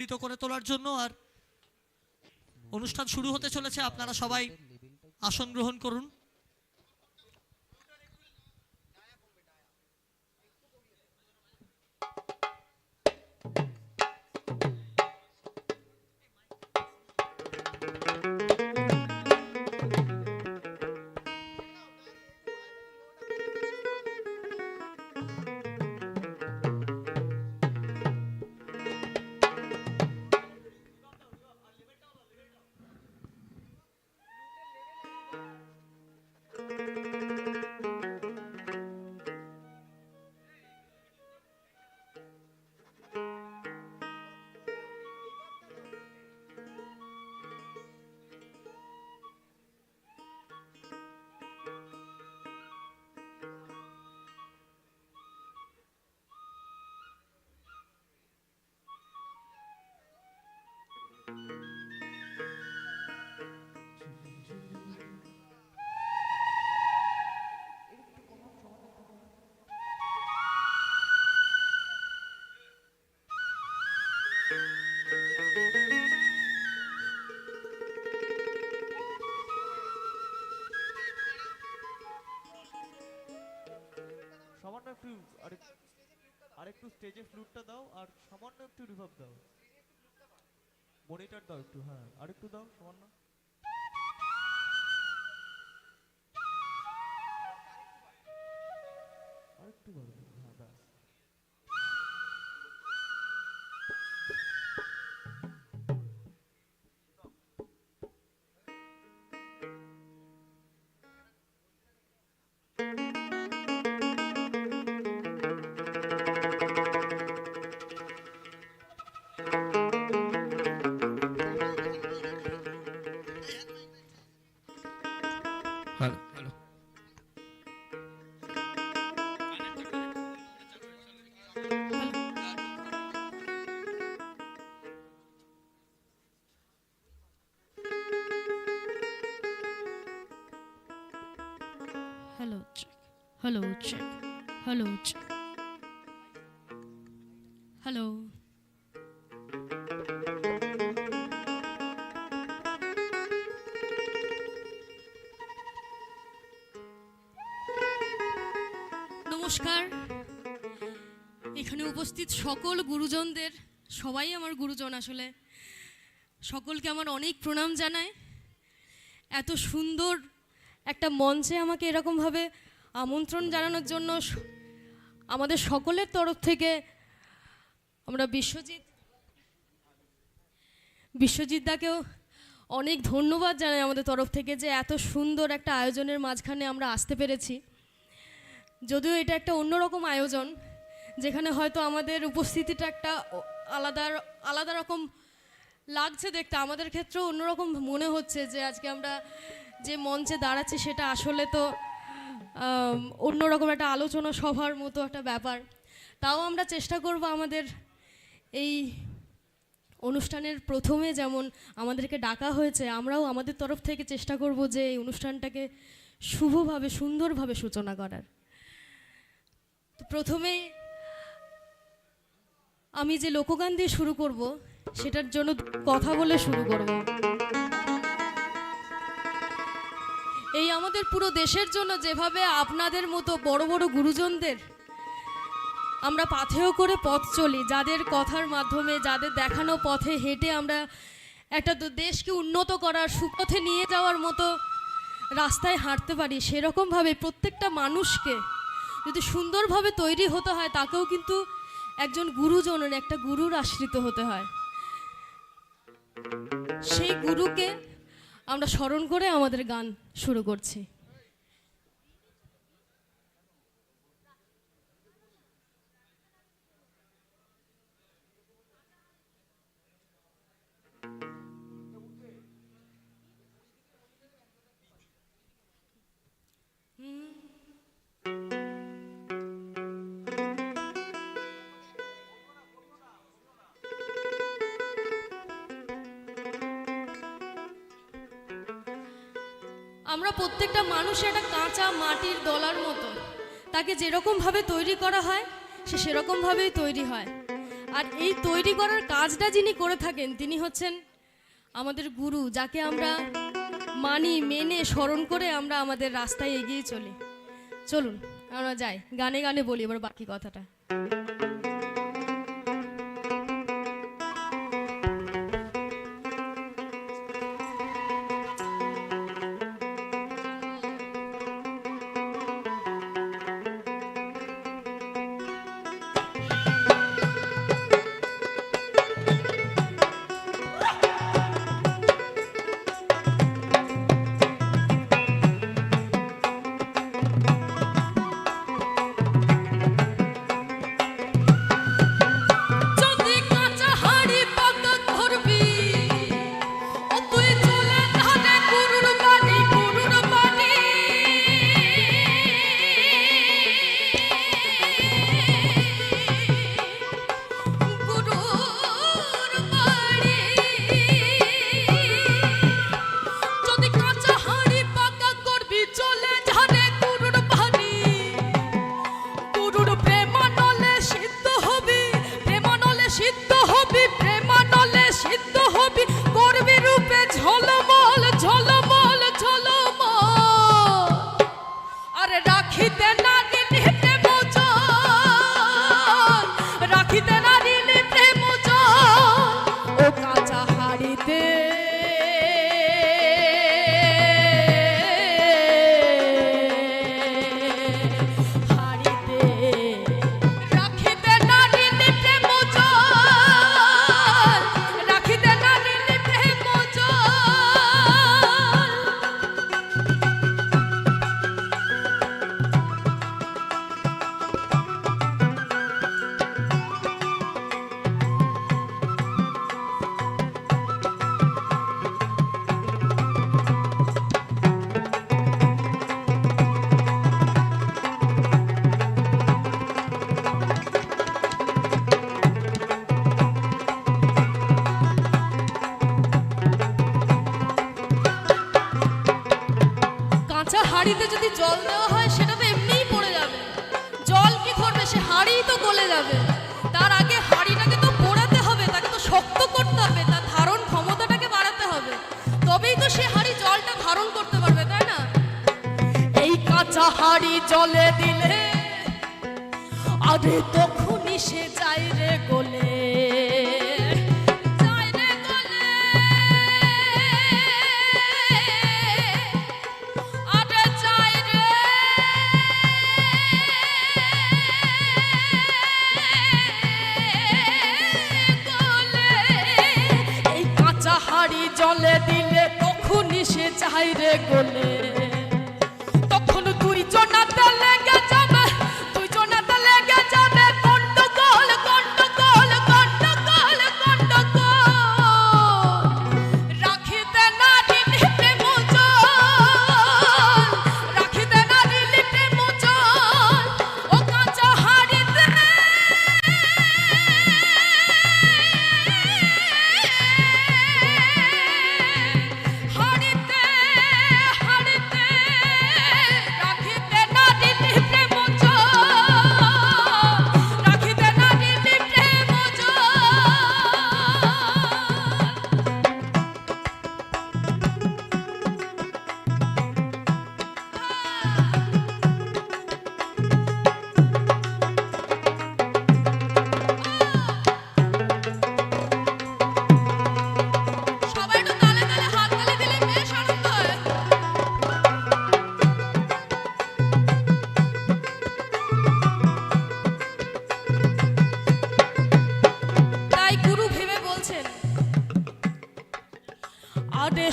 মণ্ডিত করে তোলার জন্য। আর অনুষ্ঠান শুরু হতে চলেছে, আপনারা সবাই আসন গ্রহণ করুন। আরেকটু স্টেজে ফ্লুটটা দাও আর সামান্য একটু রিভার্ব দাও, মনিটর দাও একটু, হ্যাঁ আরেকটু দাও সামান্য, আরেকটু বাড়বে, হ্যাঁ ব্যাস। Hello, check. Hello, check. Hello. নমস্কার। এখানে উপস্থিত সকল গুরুজনদের, সবাই আমার গুরুজন আসলে, সকলকে আমার অনেক প্রণাম জানাই। এত সুন্দর একটা মঞ্চে আমাকে এরকমভাবে আমন্ত্রণ জানানোর জন্য আমাদের সকলের তরফ থেকে আমরা বিশ্বজিৎ দাকেও অনেক ধন্যবাদ জানাই আমাদের তরফ থেকে, যে এত সুন্দর একটা আয়োজনের মাঝখানে আমরা আসতে পেরেছি। যদিও এটা একটা অন্যরকম আয়োজন, যেখানে হয়তো আমাদের উপস্থিতিটা একটা আলাদা রকম লাগছে দেখতে, আমাদের ক্ষেত্রেও অন্যরকম মনে হচ্ছে যে আজকে আমরা যে মঞ্চে দাঁড়াচ্ছি সেটা আসলে তো অন্যরকম একটা আলোচনা সভার মতো একটা ব্যাপার। তাও আমরা চেষ্টা করব আমাদের এই অনুষ্ঠানের প্রথমে যেমন আমাদেরকে ডাকা হয়েছে, আমরাও আমাদের তরফ থেকে চেষ্টা করব যে এই অনুষ্ঠানটাকে শুভভাবে সুন্দরভাবে সূচনা করার। তো প্রথমেই আমি যে লোকগান দিয়ে শুরু করব সেটার জন্য কথা বলে শুরু করব। এই আমাদের পুরো দেশের জন্য যেভাবে আপনাদের মতো বড় বড় গুরুজনদের আমরা পাথেয় করে পথ চলি, যাদের কথার মাধ্যমে, যাদের দেখানো পথে হেঁটে আমরা একটা দেশকে উন্নত করার, সুপথে নিয়ে যাওয়ার মতো রাস্তায় হাঁটতে পারি, সেরকমভাবে প্রত্যেকটা মানুষকে যদি সুন্দরভাবে তৈরি হতে হয়, তাকেও কিন্তু একজন গুরুজনের, একটা গুরুর আশ্রিত হতে হয়। সেই গুরুকে আমরা স্মরণ করে আমাদের গান শুরু করছি। আমরা প্রত্যেকটা মানুষ একটা কাঁচা মাটির দলার মতো, তাকে যেরকমভাবে তৈরি করা হয় সে সেরকমভাবেই তৈরি হয়। আর এই তৈরি করার কাজটা যিনি করে থাকেন তিনি হচ্ছেন আমাদের গুরু, যাকে আমরা মানি, মেনে, স্মরণ করে আমরা আমাদের রাস্তায় এগিয়ে চলি। চলুন আমরা যাই, গানে গানে বলি এবার বাকি কথাটা। হাঁড়িতে যদি জল দেওয়া হয় সেটা তো এমনিই পড়ে যাবে, জল কি করবে, সে হাঁড়িই তো গলে যাবে। তার আগে হাঁড়িটাকে তো পোড়াতে হবে, তাকে তো শক্ত করতে হবে, তার ধারণ ক্ষমতাটাকে বাড়াতে হবে, তবেই তো সে হাঁড়ি জলটা ধারণ করতে পারবে, তাই না? এই কাঁচা হাঁড়ি জলে দিলে আরে তখনই সে যায় রে গলে। জলে দিলে তখনই সে চাই রে গলে। তখন দুই জনাতে লেগে যাবে, দুই জনাতে লেগে যাবে গন্ডগোল, গন্ডগোল, গন্ডগোল, গন্ডগোল। রাখিতে নারী প্রেম জল, রাখিতে নারী প্রেম জল, ও কাঁচা হাঁড়িতে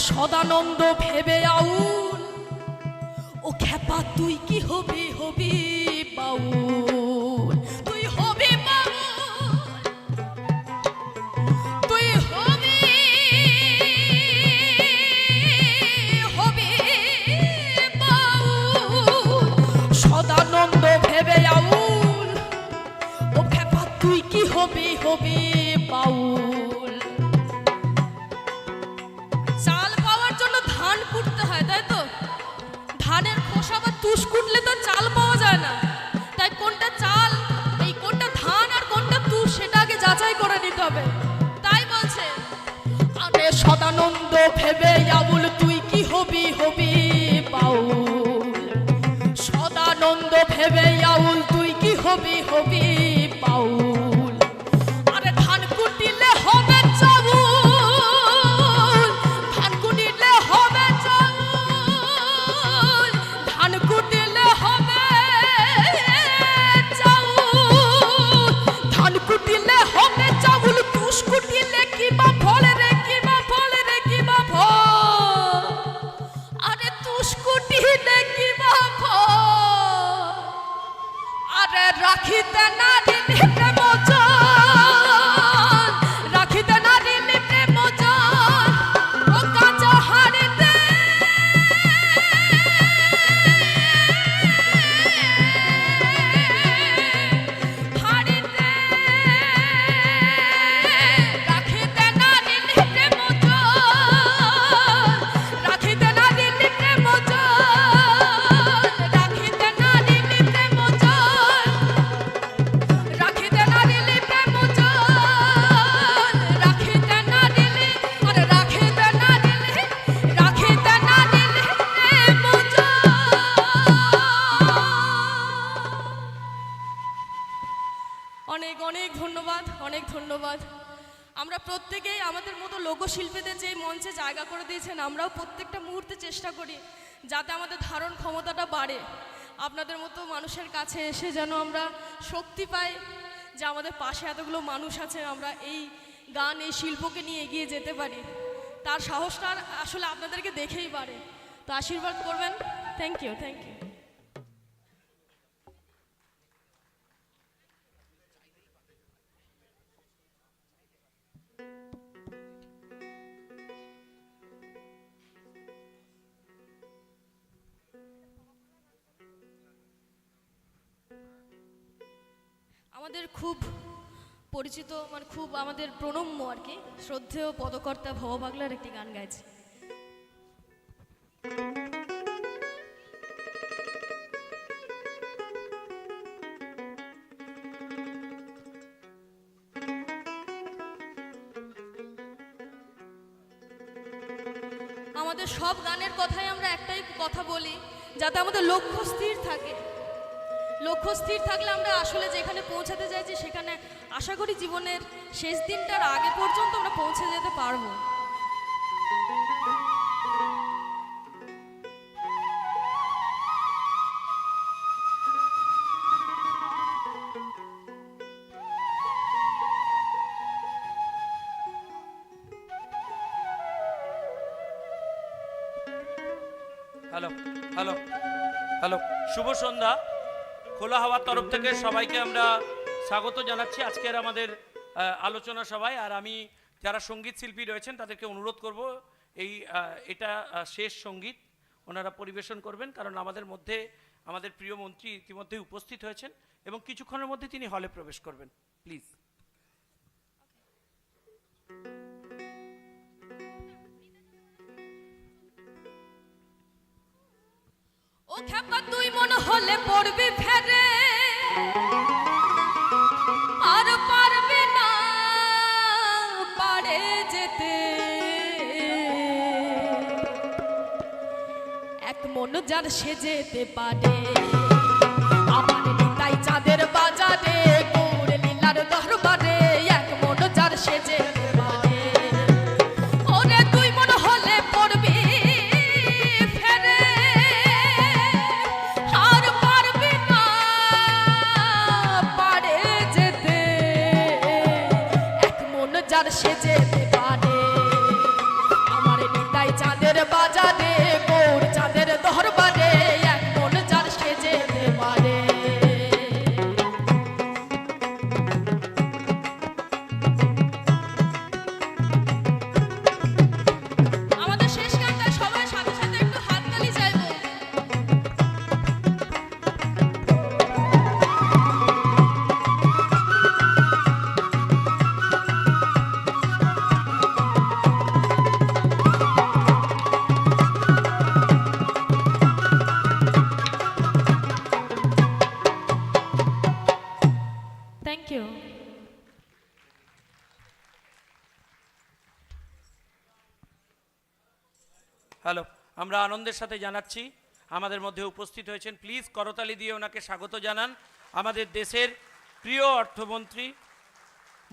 সদানন্দ ভেবে আউল, ও খেপা তুই কি হবি, হবি বাউল, তুই হবি বাউল, তুই হবি, হবি বাউল। সদানন্দ ভেবে আউল, ও খেপা তুই কি হবি, হবি বাউল। চাল পাওয়ার জন্য ধান কুটতে হয়, তাই তো? ধানের খোসা বা তুষ কুটলে তো চাল পাওয়া যায় না, তাই কোনটা চাল, এই কোনটা ধান আর কোনটা তুষ সেটা আগে যাচাই হবি বাউল। আরে ধান কুটিলে হবে চাউল, ধান কুটিলে হবে চাউল, ধান কুটিলে হবে চাউল, ধান কুটিলে হবে চাউল, তুষ কুটিলে কিবা ফল রে, কিবা ফল রে, কিবা ফল। আরে তুষ কুটিলে কিবা ফল। আরে রাখিতে নারিলে প্রেম জান, রাখিতে নারিলে প্রেম জান, ও কাঁচা হাড়িতে হাড়িতে রাখিতে নারিলে প্রেম জান, রাখিতে নারিলে প্রেম জান, রাখিতে নারিলে প্রেম জান, রাখিতে নারিলে প্রেম জান, রাখিতে নারিলে, আরে রাখিতে নারিলে, রাখিতে নারিলে প্রেম জান। অনেক অনেক ধন্যবাদ, অনেক ধন্যবাদ। আমরা প্রত্যেকেই আমাদের মতো লোকশিল্পীদের যে মঞ্চে জায়গা করে দিয়েছেন, আমরাও প্রত্যেকটা মুহূর্তে চেষ্টা করি যাতে আমাদের ধারণ ক্ষমতাটা বাড়ে। আপনাদের মতো মানুষের কাছে এসে যেন আমরা শক্তি পাই যে আমাদের পাশে এতগুলো মানুষ আছে, আমরা এই গান এই শিল্পকে নিয়ে এগিয়ে যেতে পারি। তার সাহসটা আসলে আপনাদেরকে দেখেই বাড়ে। তো আশীর্বাদ করবেন। Thank you, thank you. আমাদের খুব পরিচিত, মানে খুব আমাদের প্রণম্য আর কি, শ্রদ্ধেয় পদকর্তা ভব পাগলার একটি গান গাইছে। আমাদের সব গানের কথাই আমরা একটাই কথা বলি, যাতে আমাদের লক্ষ্য স্থির থাকে। লক্ষ্য স্থির থাকলে আমরা আসলে যেখানে পৌঁছাতে চাইছি সেখানে আশা করি জীবনের শেষ দিনটার আগে পর্যন্ত আমরা পৌঁছে যেতে পারবো। হ্যালো হ্যালো হ্যালো, শুভ সন্ধ্যা। খোলা হাওয়ার তরফ থেকে সবাইকে আমরা স্বাগত জানাচ্ছি আজকের আমাদের আলোচনা সভায়। আর আমি যারা সঙ্গীত শিল্পী রয়েছেন তাদেরকে অনুরোধ করব, এটা শেষ সঙ্গীত ওনারা পরিবেশন করবেন, কারণ আমাদের মধ্যে আমাদের প্রিয় মন্ত্রী ইতিমধ্যে উপস্থিত হয়েছেন এবং কিছুক্ষণের মধ্যে তিনি হলে প্রবেশ করবেন। প্লিজ। ও খেপা তুই মন হলে পড়বি ফেরে, আর পারবি না পারে যেতে। এক মন যার সে যেতে পারে, আমার নিতাই চাঁদের বাজারে গৌর লীলার দরবারে। এক মন যার সে যেতে পারে, ওরে তুই মন হলে পড়বি ফেরে, আর পারবি না পারে যেতে। এক মন যার সে যেতে পারে, আমার নিতাই চাঁদের বাজারে গৌর চাঁদের দরবারে। এক মন যার সে যেতে পারে। আমাদের শেষ গানটা সবাই সাথে সাথে একটু হাততালি চাইবো। Thank you. হ্যালো, আমরা আনন্দের সাথে জানাচ্ছি আমাদের মধ্যে উপস্থিত হয়েছেন। প্লিজ করতালি দিয়ে ওনাকে স্বাগত জানান। আমাদের দেশের প্রিয় অর্থমন্ত্রী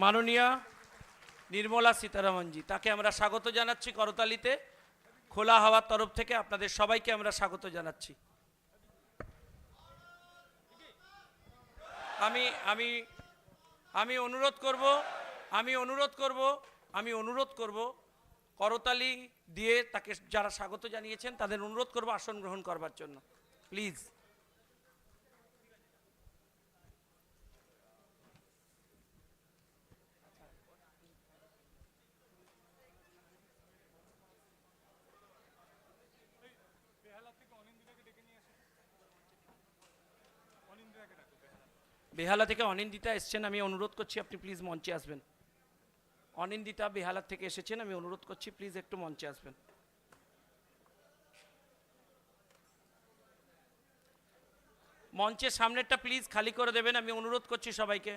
মাননীয়া নির্মলা সীতারামনজি, তাকে আমরা স্বাগত জানাচ্ছি করতালিতে। খোলা হাওয়ার তরফ থেকে আপনাদের সবাইকে আমরা স্বাগত জানাচ্ছি। আমি আমি আমি অনুরোধ করব করতালি দিয়ে তাকে যারা স্বাগত জানিয়েছেন তাদের অনুরোধ করব আসন গ্রহণ করবার জন্য, প্লিজ। বেহালা থেকে অনিন্দিতা এসছেন, আমি অনুরোধ করছি আপনি প্লিজ মঞ্চে আসবেন। অনিন্দিতা বেহালা থেকে এসেছেন, আমি অনুরোধ করছি প্লিজ একটু মঞ্চে আসবেন। মঞ্চের সামনেরটা প্লিজ খালি করে দেবেন, আমি অনুরোধ করছি সবাইকে।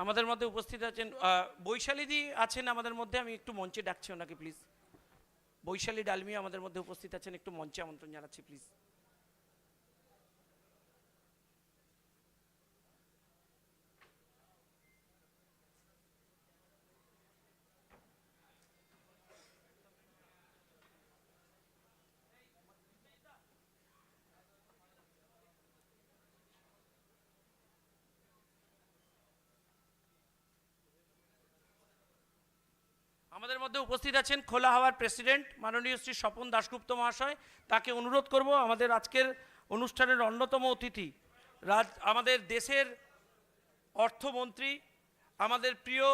আমাদের মধ্যে উপস্থিত আছেন বৈশালীদি আছেন আমাদের মধ্যে, আমি একটু মঞ্চে ডাকছি ওনাকে প্লিজ। বৈশালী ডালমিয়া আমাদের মধ্যে উপস্থিত আছেন, একটু মঞ্চে আমন্ত্রণ জানাচ্ছি প্লিজ। আমাদের মধ্যে উপস্থিত আছেন খোলা হাওয়ার প্রেসিডেন্ট মাননীয় শ্রী স্বপন দাশগুপ্ত মহাশয়, তাকে অনুরোধ করব আমাদের আজকের অনুষ্ঠানের অন্যতম অতিথি আমাদের দেশের অর্থমন্ত্রী, আমাদের প্রিয়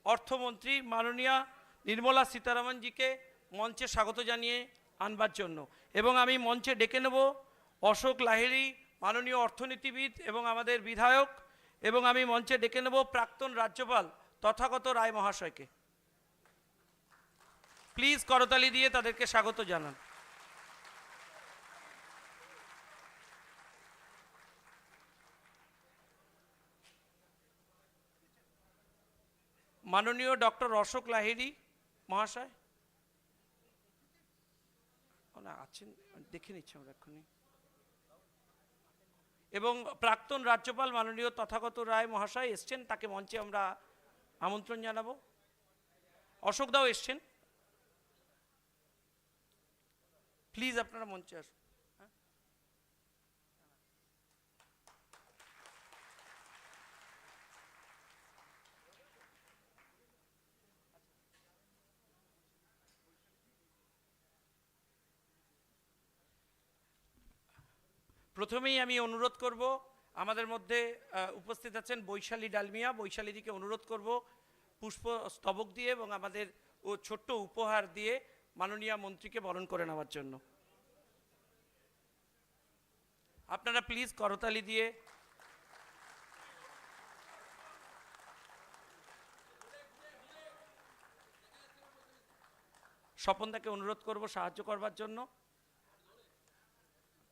অর্থমন্ত্রী মাননীয়া নির্মলা সীতারামনজিকে মঞ্চে স্বাগত জানিয়ে আনবার জন্য। এবং আমি মঞ্চে ডেকে নেব অশোক লাহিড়ী মাননীয় অর্থনীতিবিদ এবং আমাদের বিধায়ক, এবং আমি মঞ্চে ডেকে নেব প্রাক্তন রাজ্যপাল তথাগত রায় মহাশয়কে। প্লিজ করতালি দিয়ে তাদেরকে স্বাগত জানান। মাননীয় ডক্টর অশোক লাহিড়ী মহাশয় না আছেন, দেখে নিচ্ছি আমরা এক্ষুনি। এবং প্রাক্তন রাজ্যপাল মাননীয় তথাগত রায় মহাশয় এসছেন, তাকে মঞ্চে আমরা আমন্ত্রণ জানাবো। অশোক দাও এসছেন, প্লিজ আপনারা মঞ্চে আসুন। প্রথমেই আমি অনুরোধ করব, আমাদের মধ্যে উপস্থিত আছেন বৈশালী ডালমিয়া, বৈশালীদিকে অনুরোধ করব পুষ্প স্তবক দিয়ে এবং আমাদের ছোট্ট উপহার দিয়ে মাননীয় মন্ত্রীকে বরণ করে নেওয়ার জন্য। আপনারা প্লিজ করতালি দিয়ে স্বপনদাকে অনুরোধ করব সাহায্য করবার জন্য।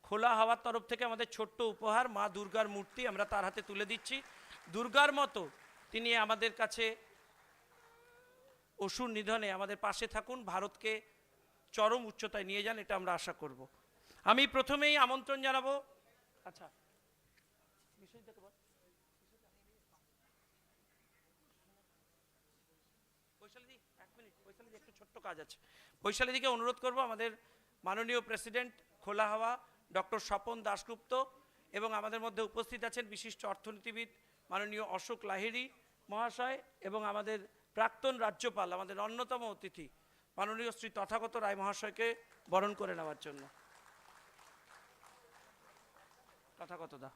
খোলা হাওয়ার তরফ থেকে আমাদের ছোট্ট উপহার মা দুর্গার মূর্তি আমরা তার হাতে তুলে দিচ্ছি। দুর্গার মতো তিনি আমাদের কাছে অসুর নিধনে আমাদের পাশে থাকুন, ভারতকে চরম উচ্চতায় নিয়ে যান, এটা আমরা আশা করব। আমি প্রথমেই আমন্ত্রণ জানাবো, আচ্ছা বৈশালীদি এক মিনিট, বৈশালীদি একটু ছোট্ট কাজ আছে। বৈশালীদিকে অনুরোধ করব আমাদের মাননীয় প্রেসিডেন্ট খোলা হাওয়া ডক্টর স্বপন দাশগুপ্ত এবং আমাদের মধ্যে উপস্থিত আছেন বিশিষ্ট অর্থনীতিবিদ মাননীয় অশোক লাহিড়ী মহাশয় এবং আমাদের প্রাক্তন রাজ্যপাল আমাদের অন্যতম অতিথি মাননীয় শ্রী তথাগত রায় মহাশয়কে বরণ করে নেওয়ার জন্য। তথাগত দা।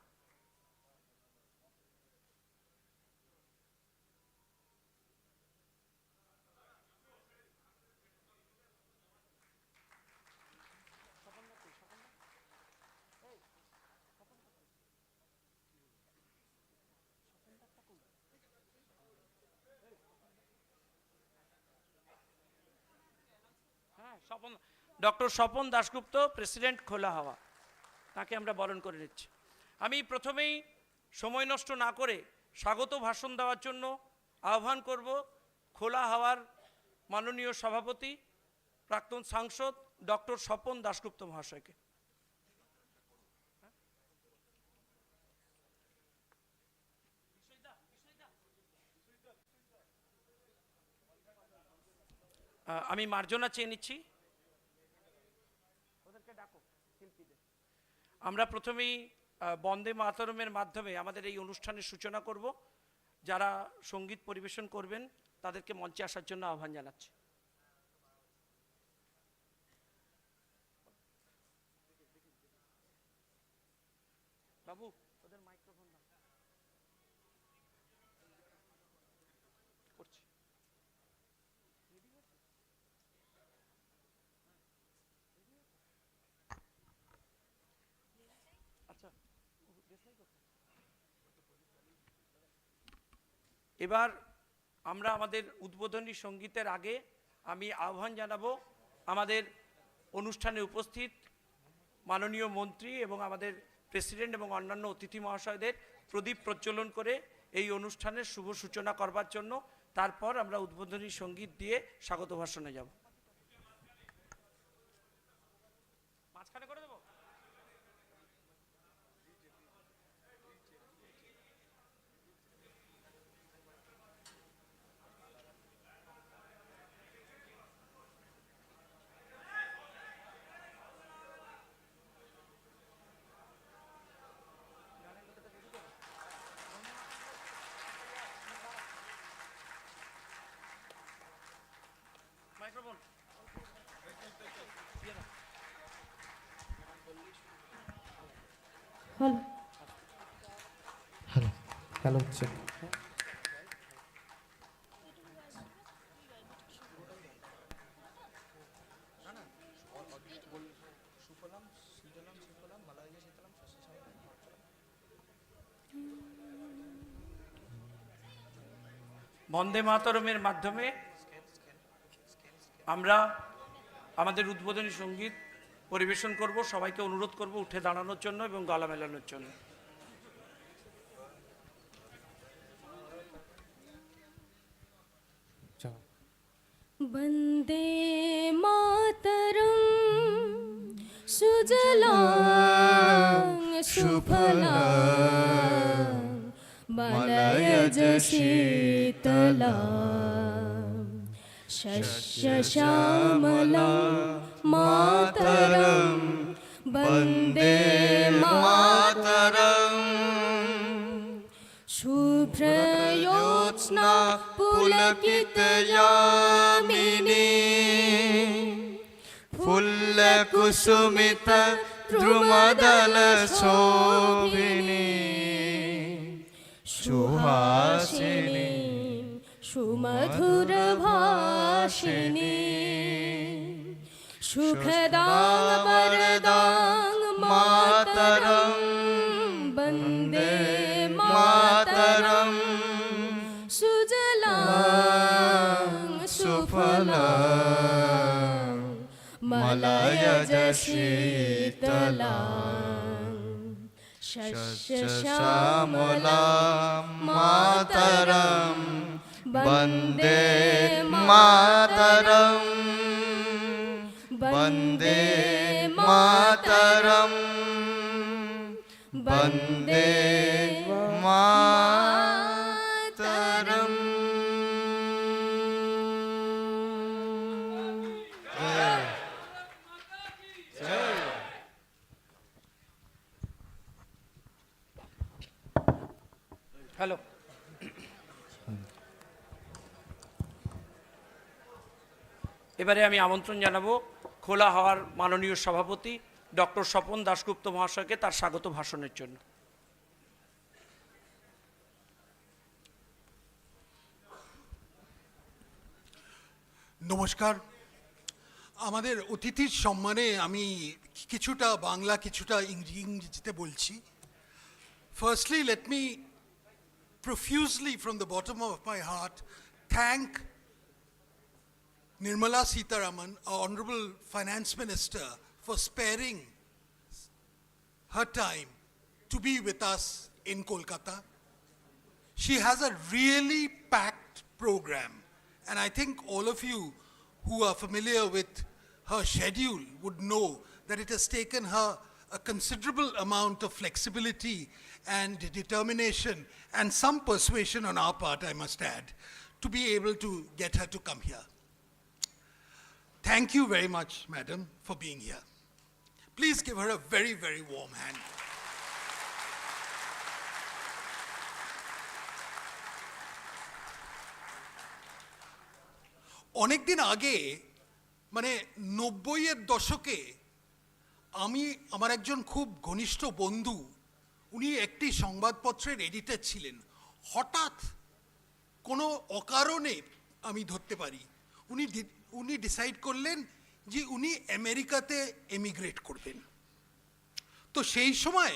ডক্টর স্বপন দাশগুপ্ত প্রেসিডেন্ট খোলা হাওয়া, তাকে আমরা বরণ করে নিচ্ছি। আমি প্রথমেই সময় নষ্ট না করে স্বাগত ভাষণ দেওয়ার জন্য আহ্বান করব খোলা হাওয়ার মাননীয় সভাপতি প্রাক্তন সাংসদ ডক্টর স্বপন দাশগুপ্ত মহাশয়কে। আমি মার্জনা চেয়ে নিচ্ছি। আমরা প্রথমেই বন্দে মাতরমের মাধ্যমে আমাদের এই অনুষ্ঠানের সূচনা করব। যারা সঙ্গীত পরিবেশন করবেন তাদেরকে মঞ্চে আসার জন্য আহ্বান জানাচ্ছি। বাবু ওদের মাইক্রোফোন দাও। করছি। এবার আমরা আমাদের উদ্বোধনী সঙ্গীতের আগে আমি আহ্বান জানাবো আমাদের অনুষ্ঠানে উপস্থিত মাননীয় মন্ত্রী এবং আমাদের প্রেসিডেন্ট এবং অন্যান্য অতিথি মহাশয়দের প্রদীপ প্রজ্বলন করে এই অনুষ্ঠানের শুভ সূচনা করবার জন্য। তারপর আমরা উদ্বোধনী সঙ্গীত দিয়ে স্বাগত ভাষণে যাব। মাঝখানে করে দেবো। Microphone hello hello check. বন্দে মাতরমের মাধ্যমে আমরা আমাদের উদ্বোধনী সঙ্গীত পরিবেশন করব। সবাইকে অনুরোধ করব উঠে দাঁড়ানোর জন্য এবং গলা মেলানোর জন্য। বন্দে মাতরম সুজলাং সুফলাং মলয়জ শীতলাং শস্য শ্যামলাং মাতরম বন্দে মাতরম শুভ্রজোৎস্না পুলকিতযামিনী ফুল্লকুসুমিত দ্রুমদল শোভিনী সুহাসিনী সুমধুর ভাষিনী সুখদাং বরদাং মাতরম বন্দে মাতরম সুজলাং সুফলাং মলয়জ শীতলাং শস্য শ্যামলাং মাতরম বন্দে মাতরম বন্দে মাতরম বন্দে মাতরম। হ্যালো। এবারে আমি আমন্ত্রণ জানাবো খোলা হাওয়ার মাননীয় সভাপতি ডক্টর স্বপন দাশগুপ্ত মহাশয়কে তার স্বাগত ভাষণের জন্য। নমস্কার। আমাদের অতিথির সম্মানে আমি কিছুটা বাংলা কিছুটা ইংরেজিতে বলছি। Firstly, let me profusely from the bottom of my heart thank Nirmala Sitharaman, our Honorable Finance Minister, for sparing her time to be with us in Kolkata. She has a really packed program, and I think all of you who are familiar with her schedule would know that it has taken her a considerable amount of flexibility and determination and some persuasion on our part, I must add, to be able to get her to come here. Thank you very much, madam, for being here. Please give her a very, very warm hand. অনেকদিন আগে মানে 90-এর দশকে আমি আমার একজন খুব ঘনিষ্ঠ বন্ধু, উনি একটি সংবাদপত্রের এডিটর ছিলেন। হঠাৎ কোনো অকারণে আমি ধরতে পারি উনি ডিসাইড করলেন যে উনি আমেরিকাতে এমিগ্রেট করবেন। তো সেই সময়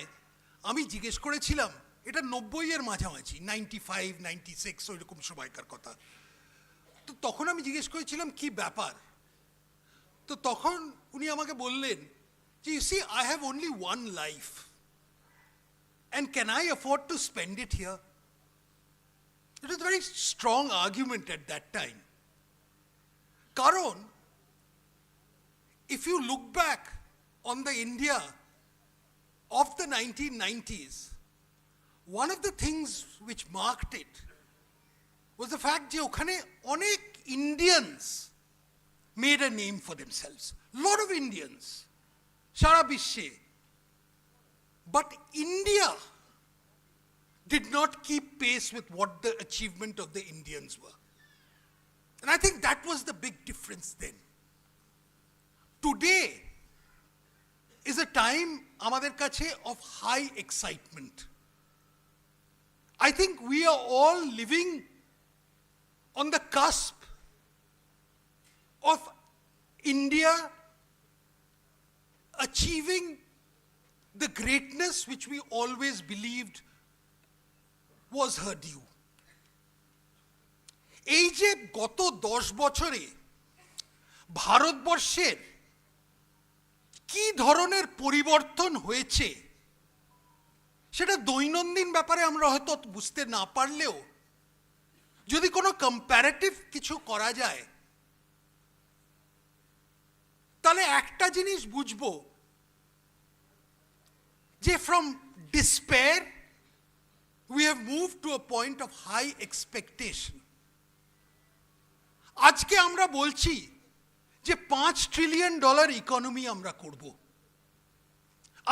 আমি জিজ্ঞেস করেছিলাম, এটা 90-এর মাঝামাঝি, 95, 96 ওইরকম সময়কার কথা। তো তখন আমি জিজ্ঞেস করেছিলাম কি ব্যাপার। তো তখন উনি আমাকে বললেন যে you see I have only one life and can I afford to spend it here. It was very strong argument at that time. কারণ if you look back on the India of the 1990s, one of the things which marked it was the fact that okhane onek Indians made a name for themselves. Lot of Indians, Shara Bishwe. But India did not keep pace with what the achievement of the Indians were. And I think that was the big difference then. Today is a time amader kache of high excitement. I think we are all living on the cusp of India achieving the greatness which we always believed was her due. এই যে গত 10 বছরে ভারতবর্ষের কি ধরনের পরিবর্তন হয়েছে সেটা দৈনন্দিন ব্যাপারে আমরা হয়তো বুঝতে না পারলেও যদি কোনো কম্প্যারেটিভ কিছু করা যায় তাহলে একটা জিনিস বুঝবো যে from despair we have moved to a point of high expectation. আজকে আমরা বলছি যে $5 ট্রিলিয়ন ইকোনমি আমরা করব।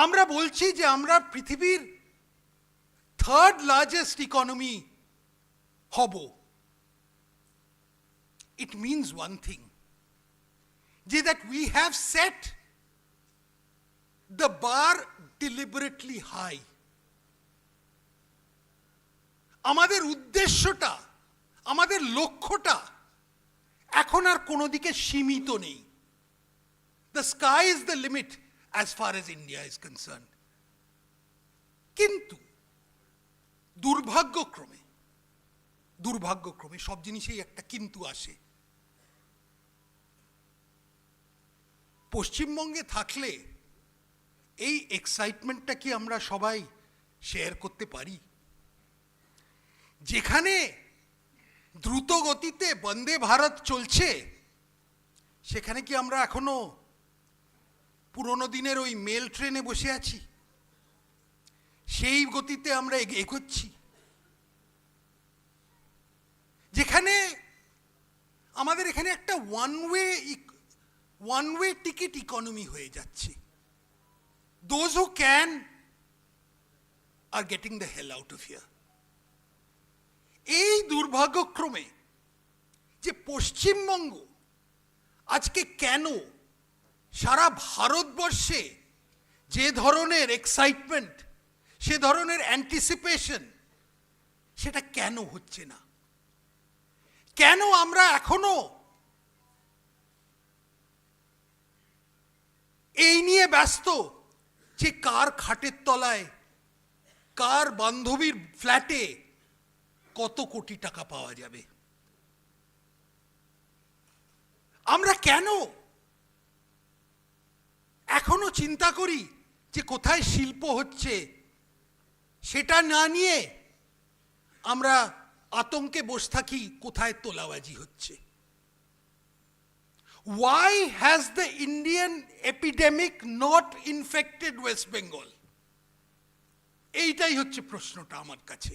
আমরা বলছি যে আমরা পৃথিবীর 3rd লার্জেস্ট ইকোনমি হব। It means one thing, that we have set the bar deliberately high. আমাদের উদ্দেশ্যটা, আমাদের লক্ষ্যটা এখন আর কোনো দিকে সীমিত নেই। The sky is the limit as far as India is concerned. কিন্তু দুর্ভাগ্যক্রমে সব জিনিসেই একটা কিন্তু আসে। পশ্চিমবঙ্গে থাকলে এই এক্সাইটমেন্টটা কি আমরা সবাই শেয়ার করতে পারি? যেখানে দ্রুত গতিতে বন্দে ভারত চলছে সেখানে কি আমরা এখনো পুরনো দিনের ওই মেল ট্রেনে বসে আছি? সেই গতিতে আমরা এগোচ্ছি? যেখানে আমাদের এখানে একটা ওয়ান ওয়ে টিকিট ইকোনমি হয়ে যাচ্ছে। Those who can are getting the hell out of here. এই দুর্ভাগ্যক্রমে যে পশ্চিমবঙ্গ আজকে কেন সারা ভারতবর্ষে যে ধরনের এক্সাইটমেন্ট, সে ধরনের অ্যান্টিসিপেশন, সেটা কেন হচ্ছে না? কেন আমরা এখনো এই নিয়ে ব্যস্ত যে কার খাটের তলায়, কার বান্ধবীর ফ্ল্যাটে কত কোটি টাকা পাওয়া যাবে? আমরা কেন এখনো চিন্তা করি যে কোথায় শিল্প হচ্ছে সেটা না নিয়ে আমরা আতঙ্কে বসে থাকি কোথায় তোলাবাজি হচ্ছে। Why has the Indian epidemic not infected West Bengal? এইটাই হচ্ছে প্রশ্নটা আমার কাছে।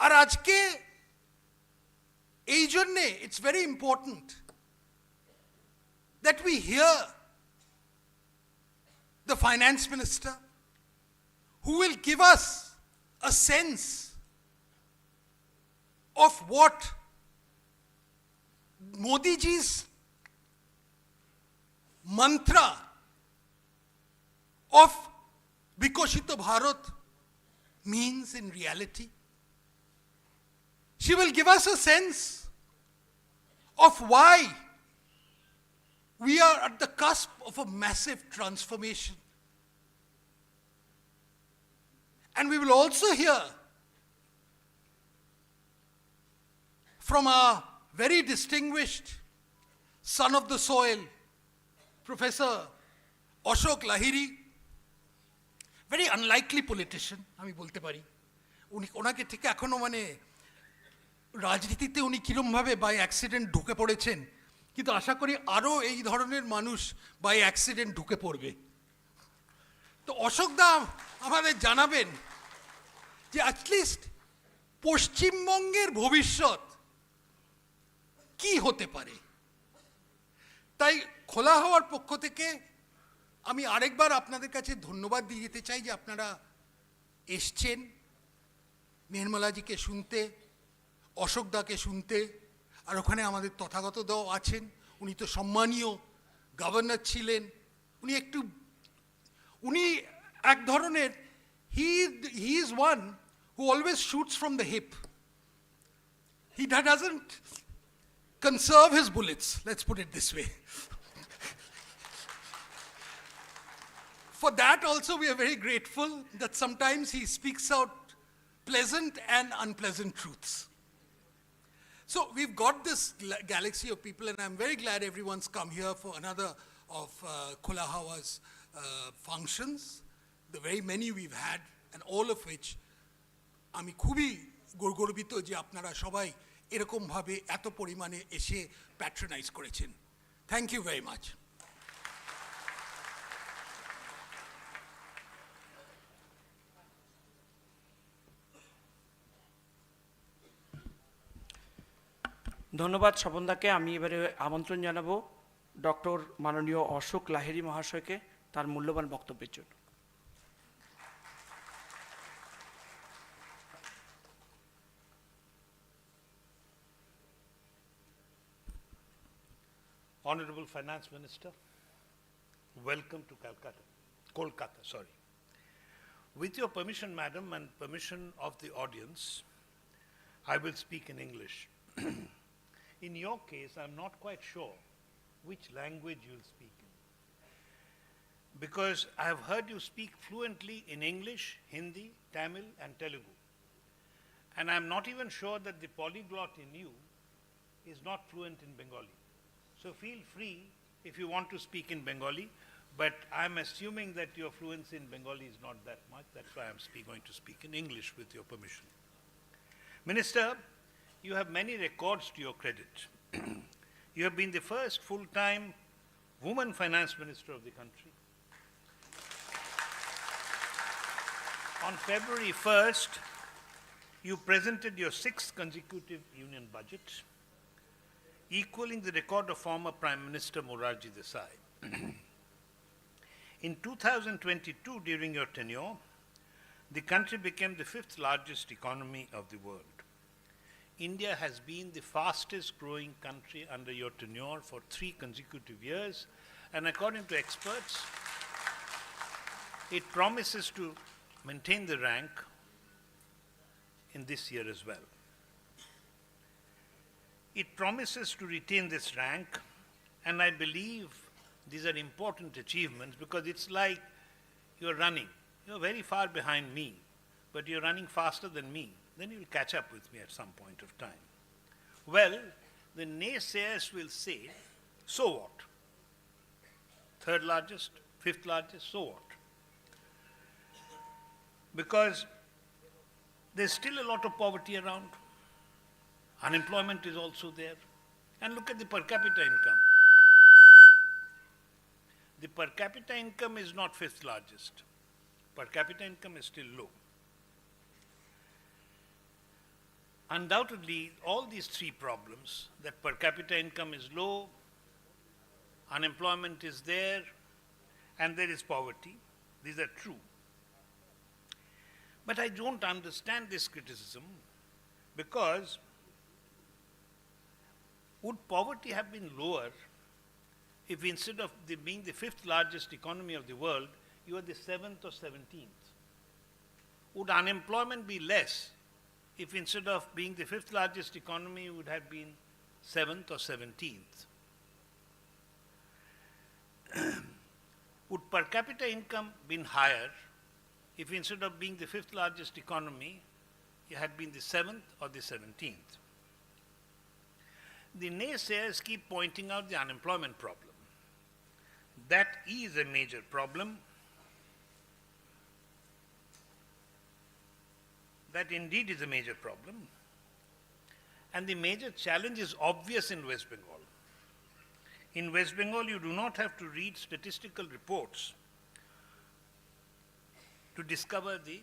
আর আজকে এই জন্যে it's very important that we hear the finance minister who will give us a sense of what Modi ji's mantra of Viksit Bharat means in reality. She will give us a sense of why we are at the cusp of a massive transformation. And we will also hear from our very distinguished son of the soil, Professor Ashok Lahiri, very unlikely politician, আমি বলতে পারি। ওনাকে ঠিক এখনো মানে রাজনীতিতে উনি কিরমভাবে by accident ঢুকে পড়েছেন, কিন্তু আশা করি আরও এই ধরনের মানুষ বাই অ্যাক্সিডেন্ট ঢুকে পড়বে। তো অশোক দা আমাদের জানাবেন যে অ্যাটলিস্ট পশ্চিমবঙ্গের ভবিষ্যৎ কি হতে পারে। তাই খোলা হওয়ার পক্ষ থেকে আমি আরেকবার আপনাদের কাছে ধন্যবাদ দিয়ে যেতে চাই যে আপনারা এসছেন নির্মলাজিকে শুনতে, অশোক দাকে শুনতে, আর ওখানে আমাদের তথাগত দাও আছেন, উনি তো সম্মানীয় গভর্নর ছিলেন। উনি এক ধরনের he is one who always suits from the hip, he doesn't conserve his bullets, let's put it this way. For that also we are very grateful that sometimes he speaks out pleasant and unpleasant truths. So we've got this galaxy of people, and I'm very glad everyone's come here for another of Khula Hawa's functions, the very many we've had, and all of which আমি খুবই গর্বিত যে আপনারা সবাই এরকমভাবে এত পরিমাণে এসে প্যাট্রোনাইজ করেছেন। Thank you very much. ধন্যবাদ স্বপনদাকে। আমি এবারে আমন্ত্রণ জানাবো ডক্টর মাননীয় অশোক লাহিড়ী মহাশয়কে তার মূল্যবান বক্তব্যের জন্য। Honorable Finance Minister, welcome to Kolkata. With your permission, Madam, and permission of the audience, I will speak in English. In your case, I'm not quite sure which language you'll speak in, because I have heard you speak fluently in English, Hindi, Tamil, and Telugu. And I'm not even sure that the polyglot in you is not fluent in Bengali. So feel free if you want to speak in Bengali, but I'm assuming that your fluency in Bengali is not that much. That's why I'm going to speak in English with your permission. Minister, you have many records to your credit. You have been the first full-time woman finance minister of the country. On February 1st, you presented your 6th consecutive union budget, equaling the record of former Prime Minister Morarji Desai. In 2022, during your tenure, the country became the 5th largest economy of the world. India has been the fastest growing country under your tenure for 3 consecutive years, and according to experts, it promises to maintain the rank in this year as well. It promises to retain this rank, and I believe these are important achievements because it's like you're running. You're very far behind me, but you're running faster than me. Then you'll catch up with me at some point of time. Well, the naysayers will say, so what? 3rd largest, 5th largest, so what? because there's still a lot of poverty around. Unemployment is also there. And look at the per capita income. The per capita income is not fifth largest. Per capita income is still low. Undoubtedly, all these three problems, that per capita income is low, unemployment is there, and there is poverty, these are true. But I don't understand this criticism, because would poverty have been lower if instead of being the fifth largest economy of the world, you are the 7th or 17th? Would unemployment be less if instead of being the fifth largest economy, you would have been 7th or 17th? Would per capita income been higher if instead of being the fifth largest economy, you had been the 7th or the 17th? The naysayers keep pointing out the unemployment problem. That is a major problem. That indeed is a major problem. And the major challenge is obvious in West Bengal. In West Bengal, you do not have to read statistical reports to discover the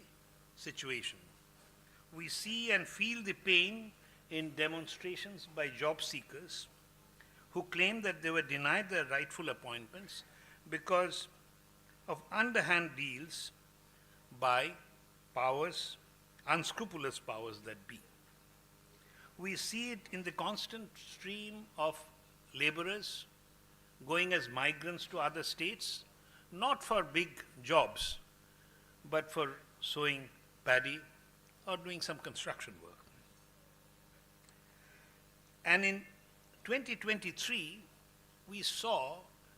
situation. We see and feel the pain in demonstrations by job seekers who claim that they were denied their rightful appointments because of underhand deals by powers, unscrupulous powers that be. We see it in the constant stream of laborers going as migrants to other states, not for big jobs, but for sowing paddy or doing some construction work. And in 2023, we saw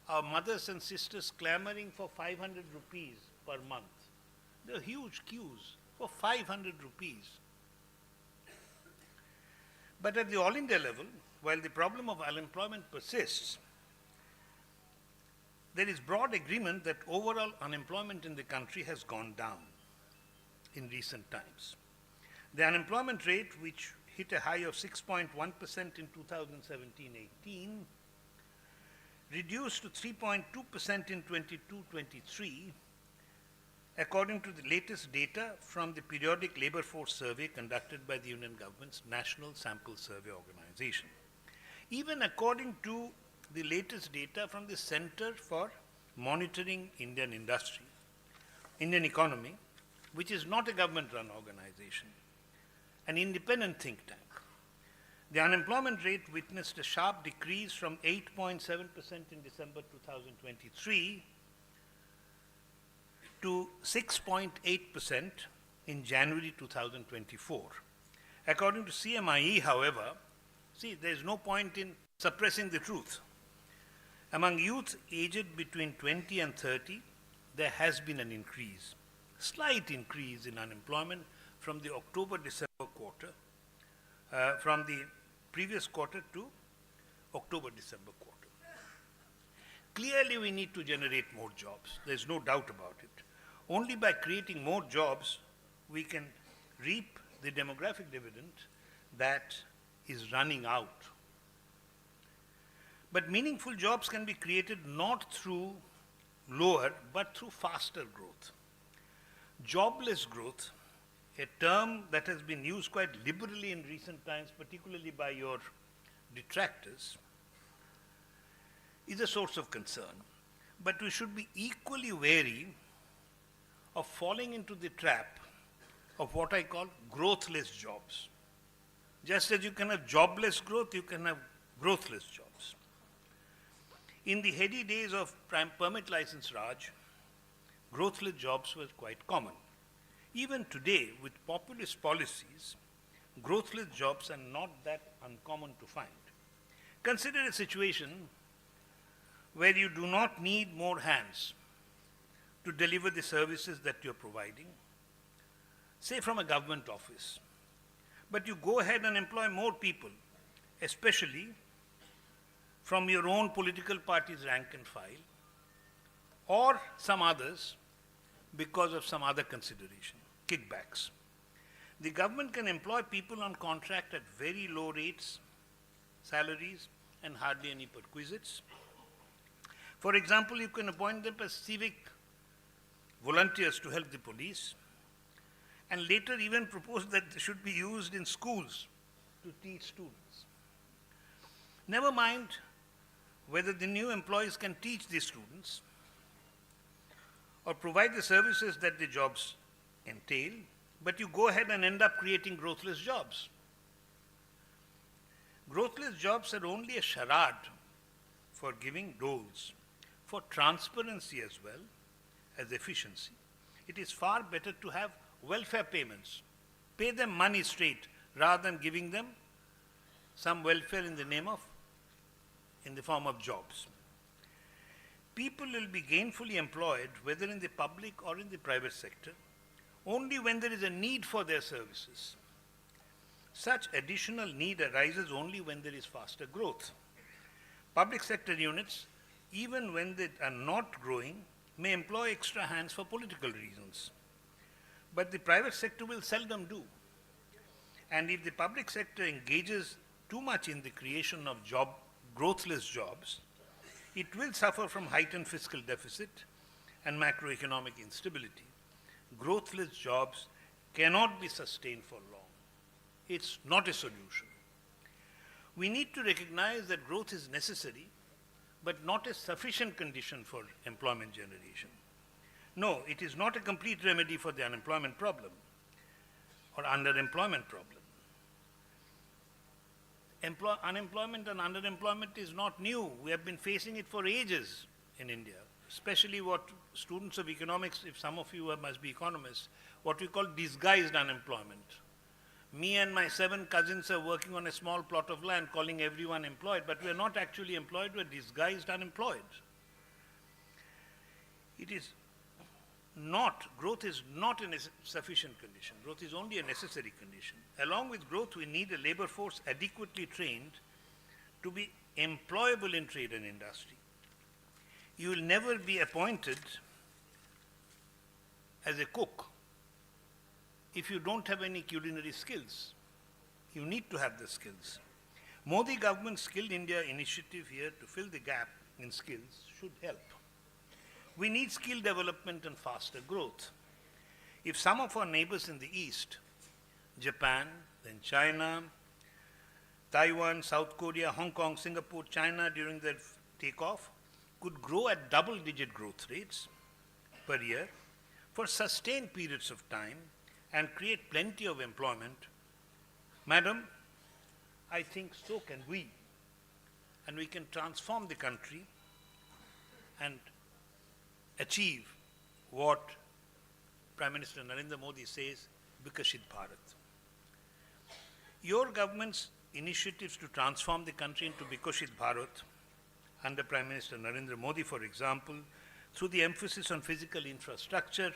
our mothers and sisters clamoring for 500 rupees per month. There are huge queues for 500 rupees. But at the All India level, while the problem of unemployment persists, there is broad agreement that overall unemployment in the country has gone down in recent times. The unemployment rate, which hit a high of 6.1% in 2017-18, reduced to 3.2% in 22-23, according to the latest data from the periodic labor force survey conducted by the Union Government's National Sample Survey Organization. Even according to the latest data from the Center for Monitoring Indian Industry, Indian Economy, which is not a government-run organization, an independent think tank, the unemployment rate witnessed a sharp decrease from 8.7% in December 2023 to 6.8% in January 2024. According to CMIE, however, see, there is no point in suppressing the truth. Among youth aged between 20 and 30, there has been an increase, slight increase in unemployment from the October-December quarter, from the previous quarter to October-December quarter. Clearly, we need to generate more jobs. There's no doubt about it. Only by creating more jobs, we can reap the demographic dividend that is running out. But meaningful jobs can be created not through lower, but through faster growth. Jobless growth, a term that has been used quite liberally in recent times, particularly by your detractors, is a source of concern. But we should be equally wary of falling into the trap of what I call growthless jobs. Just as you can have jobless growth, you can have growthless jobs. In the heady days of permit license Raj, growthless jobs were quite common. Even today, with populist policies, growthless jobs are not that uncommon to find. Consider a situation where you do not need more hands to deliver the services that you're providing, say from a government office, but you go ahead and employ more people, especially from your own political party's rank and file, or some others because of some other consideration. kickbacks. The government can employ people on contract at very low rates, salaries, and hardly any perquisites. For example, you can appoint them as civic volunteers to help the police, and later even propose that they should be used in schools to teach students. Never mind whether the new employees can teach these students or provide the services that the jobs entail, but you go ahead and end up creating growthless jobs. Growthless jobs are only a charade for giving roles, for transparency as well as efficiency. It is far better to have welfare payments, pay them money straight rather than giving them some welfare in the form of jobs. People will be gainfully employed, whether in the public or in the private sector, only when there is a need for their services. Such additional need arises only when there is faster growth. Public sector units, even when they are not growing, may employ extra hands for political reasons. But the private sector will seldom do. And if the public sector engages too much in the creation of growthless jobs, it will suffer from heightened fiscal deficit and macroeconomic instability. Growthless jobs cannot be sustained for long. It's not a solution. We need to recognize that growth is necessary, but not a sufficient condition for employment generation. No, it is not a complete remedy for the unemployment problem or underemployment problem. Unemployment and underemployment is not new. We have been facing it for ages in India, especially what students of economics, if some of you must be economists, what we call disguised unemployment. Me and my 7 cousins are working on a small plot of land, calling everyone employed, but we are not actually employed, we are disguised unemployed. Growth is not a sufficient condition. Growth is only a necessary condition. Along with growth, we need a labor force adequately trained to be employable in trade and industry. You will never be appointed as a cook if you don't have any culinary skills. You need to have the skills. Modi government's Skilled India initiative here to fill the gap in skills should help. We need skill development and faster growth. If some of our neighbors in the East, Japan, then China, Taiwan, South Korea, Hong Kong, Singapore, China during their takeoff could grow at double-digit growth rates per year for sustained periods of time and create plenty of employment, madam, I think so can we. And we can transform the country and achieve what Prime Minister Narendra Modi says, Viksit Bharat. Your government's initiatives to transform the country into Viksit Bharat under Prime Minister Narendra Modi, for example, through the emphasis on physical infrastructure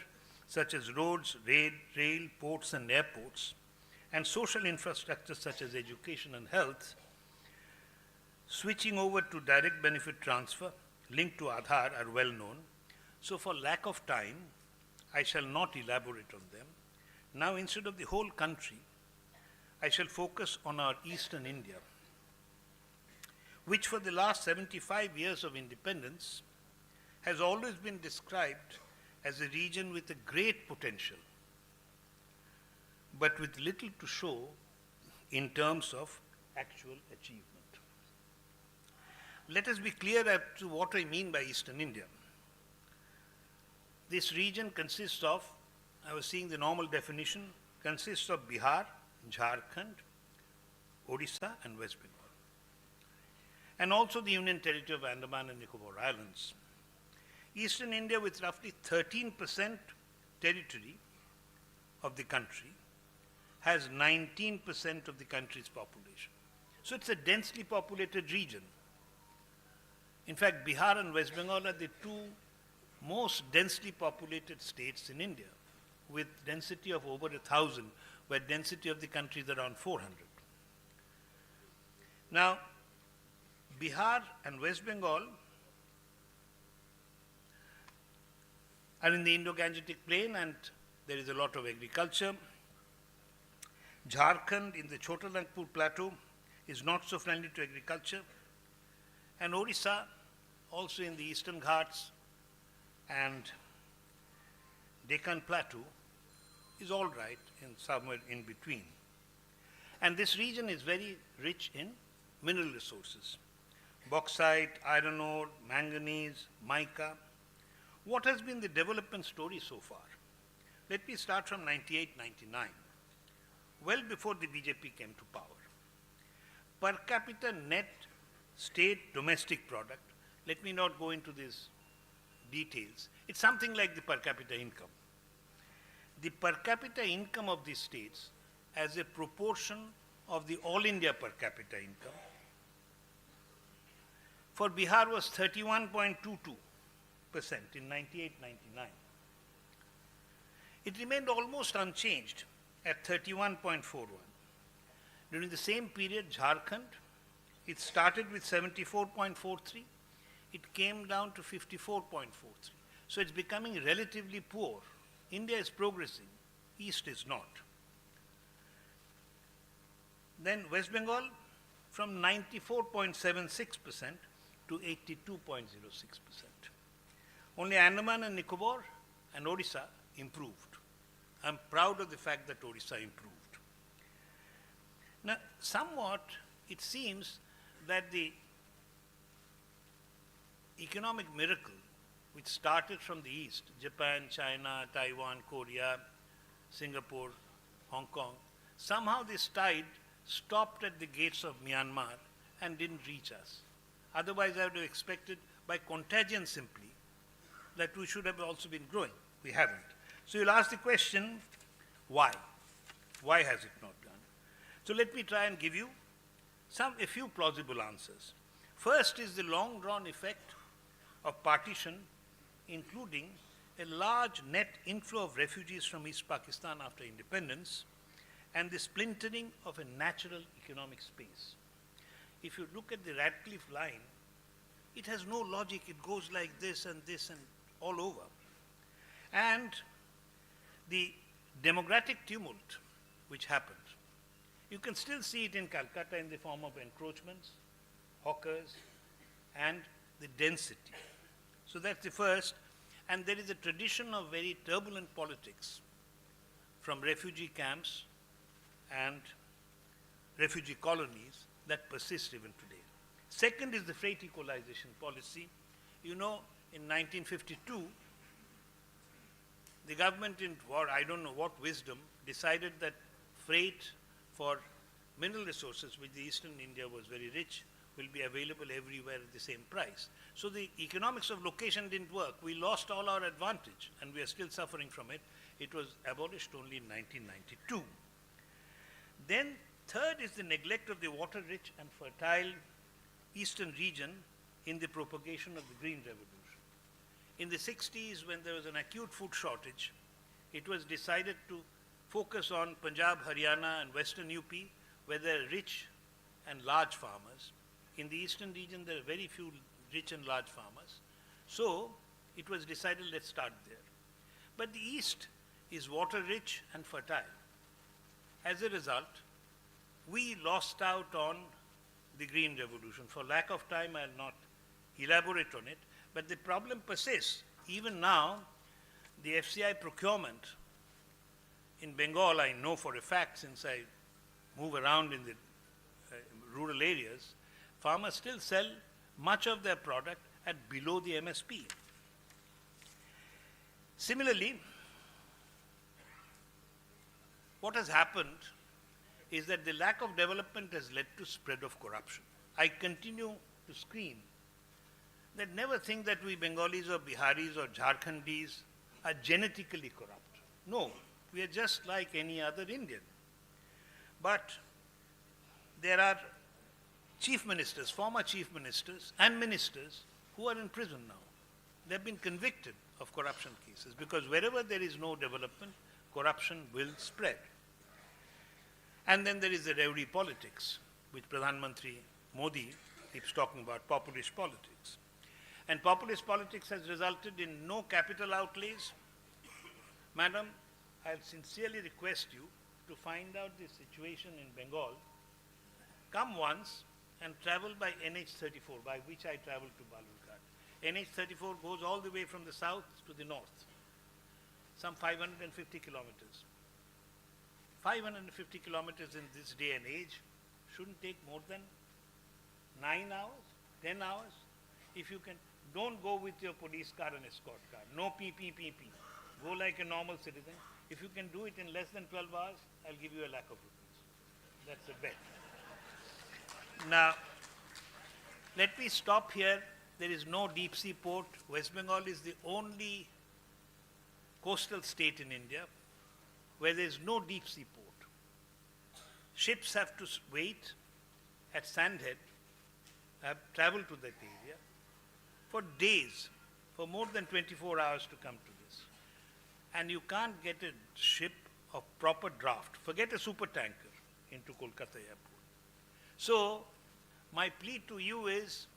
such as roads, rail, ports and airports, and social infrastructure such as education and health, switching over to direct benefit transfer linked to Aadhaar are well known. So for lack of time, I shall not elaborate on them. Now instead of the whole country, I shall focus on our eastern India, which for the last 75 years of independence has always been described as a region with a great potential, but with little to show in terms of actual achievement. Let us be clear as to what I mean by Eastern India. This region consists of, I was seeing the normal definition, consists of Bihar, Jharkhand, Odisha and West Bengal, and also the Union Territory of Andaman and Nicobar Islands. Eastern India, with roughly 13% territory of the country, has 19% of the country's population. So it's a densely populated region. In fact, Bihar and West Bengal are the 2 most densely populated states in India, with density of over 1,000, where density of the country is around 400. Now, Bihar and West Bengal are in the Indo-Gangetic Plain and there is a lot of agriculture. Jharkhand in the Chota Nagpur plateau is not so friendly to agriculture. And Odisha, also in the Eastern Ghats and Deccan Plateau, is all right in somewhere in between. And this region is very rich in mineral resources: bauxite, iron ore, manganese, mica. What has been the development story so far? Let me start from 98-99, well before the BJP came to power. Per capita net state domestic product, let me not go into these details, it's something like the per capita income. The per capita income of these states as a proportion of the all India per capita income for Bihar was 31.22% in 98-99. It remained almost unchanged at 31.41. During the same period, Jharkhand, it started with 74.43. It came down to 54.43. So it's becoming relatively poor. India is progressing, East is not. Then West Bengal from 94.76% to 82.06%. Only Andaman and Nicobar and Odisha improved. I'm proud of the fact that Odisha improved. Now, somewhat it seems that the economic miracle which started from the east, Japan, China, Taiwan, Korea, Singapore, Hong Kong, somehow this tide stopped at the gates of Myanmar and didn't reach us. Otherwise, I would have expected by contagion simply that we should have also been growing. We haven't. So you'll ask the question, why? Why has it not done? So let me try and give you a few plausible answers. First is the long-drawn effect of partition, including a large net inflow of refugees from East Pakistan after independence, and the splintering of a natural economic space. If you look at the Radcliffe line, it has no logic. It goes like this and all over. And the democratic tumult which happened, you can still see it in Calcutta in the form of encroachments, hawkers, and the density. So that's the first. And there is a tradition of very turbulent politics from refugee camps and refugee colonies that persist even today. Second is the freight equalization policy. You know, in 1952, the government in, I don't know what wisdom, decided that freight for mineral resources, which the eastern India was very rich, will be available everywhere at the same price. So the economics of location didn't work. We lost all our advantage, and we are still suffering from it. It was abolished only in 1992. Then third is the neglect of the water-rich and fertile eastern region in the propagation of the Green Revolution. In the 60s, when there was an acute food shortage, it was decided to focus on Punjab, Haryana, and Western UP, where there are rich and large farmers. In the eastern region, there are very few rich and large farmers. So it was decided, let's start there. But the east is water-rich and fertile. As a result, we lost out on the Green Revolution. For lack of time, I'll not elaborate on it, but the problem persists. Even now, the FCI procurement in Bengal, I know for a fact since I move around in the rural areas, farmers still sell much of their product at below the MSP. Similarly, what has happened is that the lack of development has led to spread of corruption. I continue to scream that never think that we Bengalis or Biharis or Jharkhandis are genetically corrupt. No, we are just like any other Indian. But there are chief ministers, former chief ministers, and ministers who are in prison now. They have been convicted of corruption cases because wherever there is no development, corruption will spread. And then there is the rowdy politics, which Pradhan Mantri Modi keeps talking about, populist politics. And populist politics has resulted in no capital outlays. Madam, I'll sincerely request you to find out the situation in Bengal. Come once and travel by NH34, by which I travel to Balurghat. NH34 goes all the way from the south to the north, some 550 kilometers. 550 kilometers in this day and age shouldn't take more than 9 hours, 10 hours. If you can, don't go with your police car and escort car. No PPPP. Go like a normal citizen. If you can do it in less than 12 hours, I'll give you a lakh of rupees. That's a bet. Now, let me stop here. There is no deep sea port. West Bengal is the only coastal state in India where there is no deep sea port. Ships have to wait at Sandhead, have traveled to that area for days, for more than 24 hours to come to this. And you can't get a ship of proper draft, forget a super tanker, into Kolkata airport. So, my plea to you is,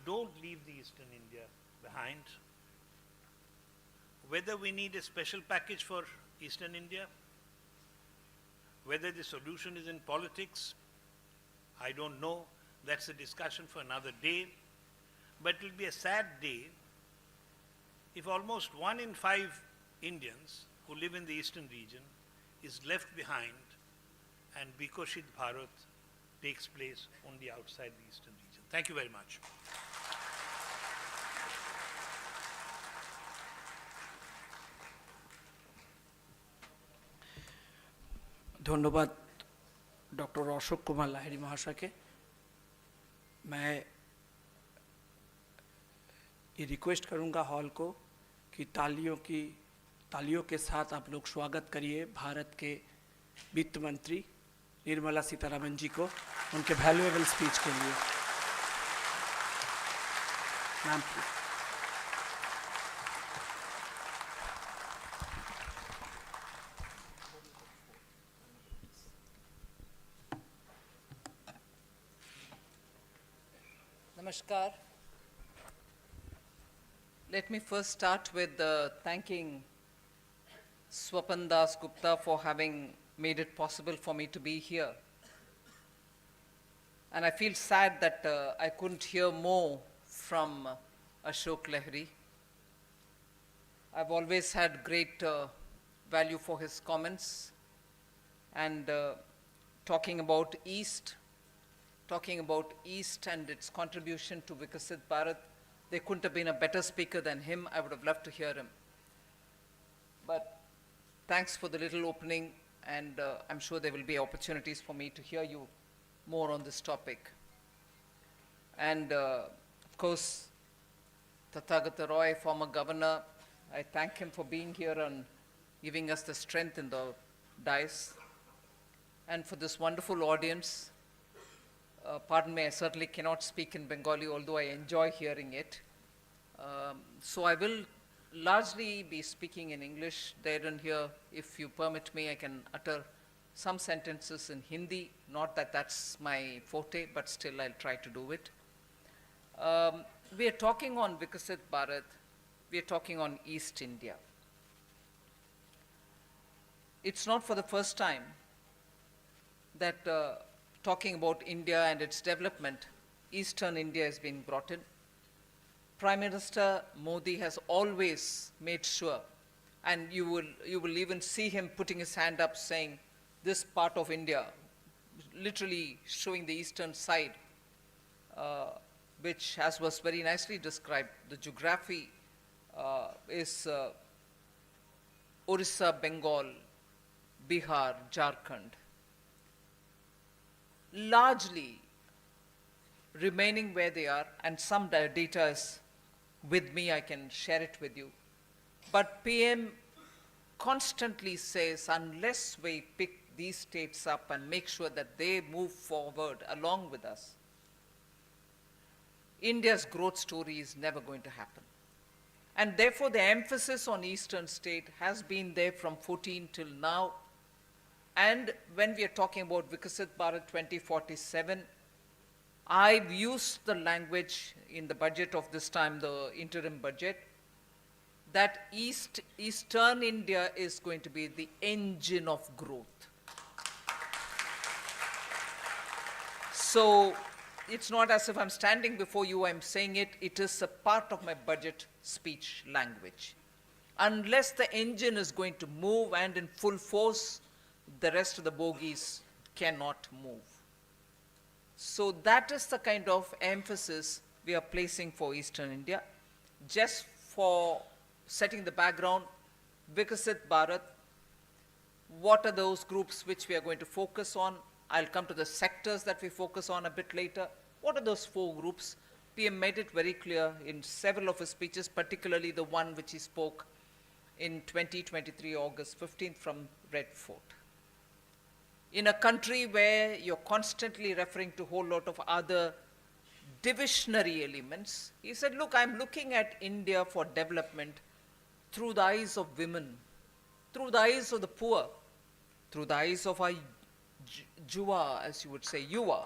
don't leave the Eastern India behind. Whether we need a special package for Eastern India, whether the solution is in politics, I don't know. That's a discussion for another day. But it will be a sad day if almost 1 in 5 Indians who live in the eastern region is left behind and Viksit Bharat takes place only outside the eastern region. Thank you very much. धन्यवाद doctor Ashok Kumar Lahiri महाशय के। मैं ये request करूंगा hall को कि तालियों के साथ आप लोग स्वागत करिए भारत के वित्त मंत्री निर्मला सीतारमन जी को उनके वैल्यूएबल स्पीच के लिए। Ma'am please. Namaskar. Let me first start with thanking Swapan Das Gupta for having made it possible for me to be here. And I feel sad that I couldn't hear more from Ashok Lahiri. I've always had great value for his comments and talking about East and its contribution to Viksit Bharat. There couldn't have been a better speaker than him. I would have loved to hear him. But thanks for the little opening, and I'm sure there will be opportunities for me to hear you more on this topic. And of course, Tathagata Roy, former governor, I thank him for being here and giving us the strength in the dais. And for this wonderful audience, pardon me, I certainly cannot speak in Bengali, although I enjoy hearing it. So I will largely be speaking in English. There and here, if you permit me, I can utter some sentences in Hindi. Not that that's my forte, but still I'll try to do it. We are talking on Viksit Bharat. We are talking on East India. It's not for the first time that talking about India and its development, Eastern India has been brought in. Prime Minister Modi has always made sure, and you will even see him putting his hand up saying, this part of India, literally showing the eastern side, which, as was very nicely described, the geography is Orissa, Bengal, Bihar, Jharkhand, largely remaining where they are, and some data is with me, I can share it with you. But PM constantly says, unless we pick these states up and make sure that they move forward along with us, India's growth story is never going to happen. And therefore, the emphasis on Eastern state has been there from 14 till now. And when we are talking about Viksit Bharat 2047, I've used the language in the budget of this time, the interim budget, that Eastern India is going to be the engine of growth. So it's not as if I'm standing before you, I'm saying it, it is a part of my budget speech language. Unless the engine is going to move and in full force, the rest of the bogies cannot move. So that is the kind of emphasis we are placing for Eastern India. Just for setting the background, Viksit Bharat, what are those groups which we are going to focus on? I'll come to the sectors that we focus on a bit later. What are those 4 groups? PM made it very clear in several of his speeches, particularly the one which he spoke in 2023, August 15th from Red Fort. In a country where you're constantly referring to a whole lot of other divisionary elements, he said, look, I'm looking at India for development through the eyes of women, through the eyes of the poor, through the eyes of our Juva, as you would say, Yuva.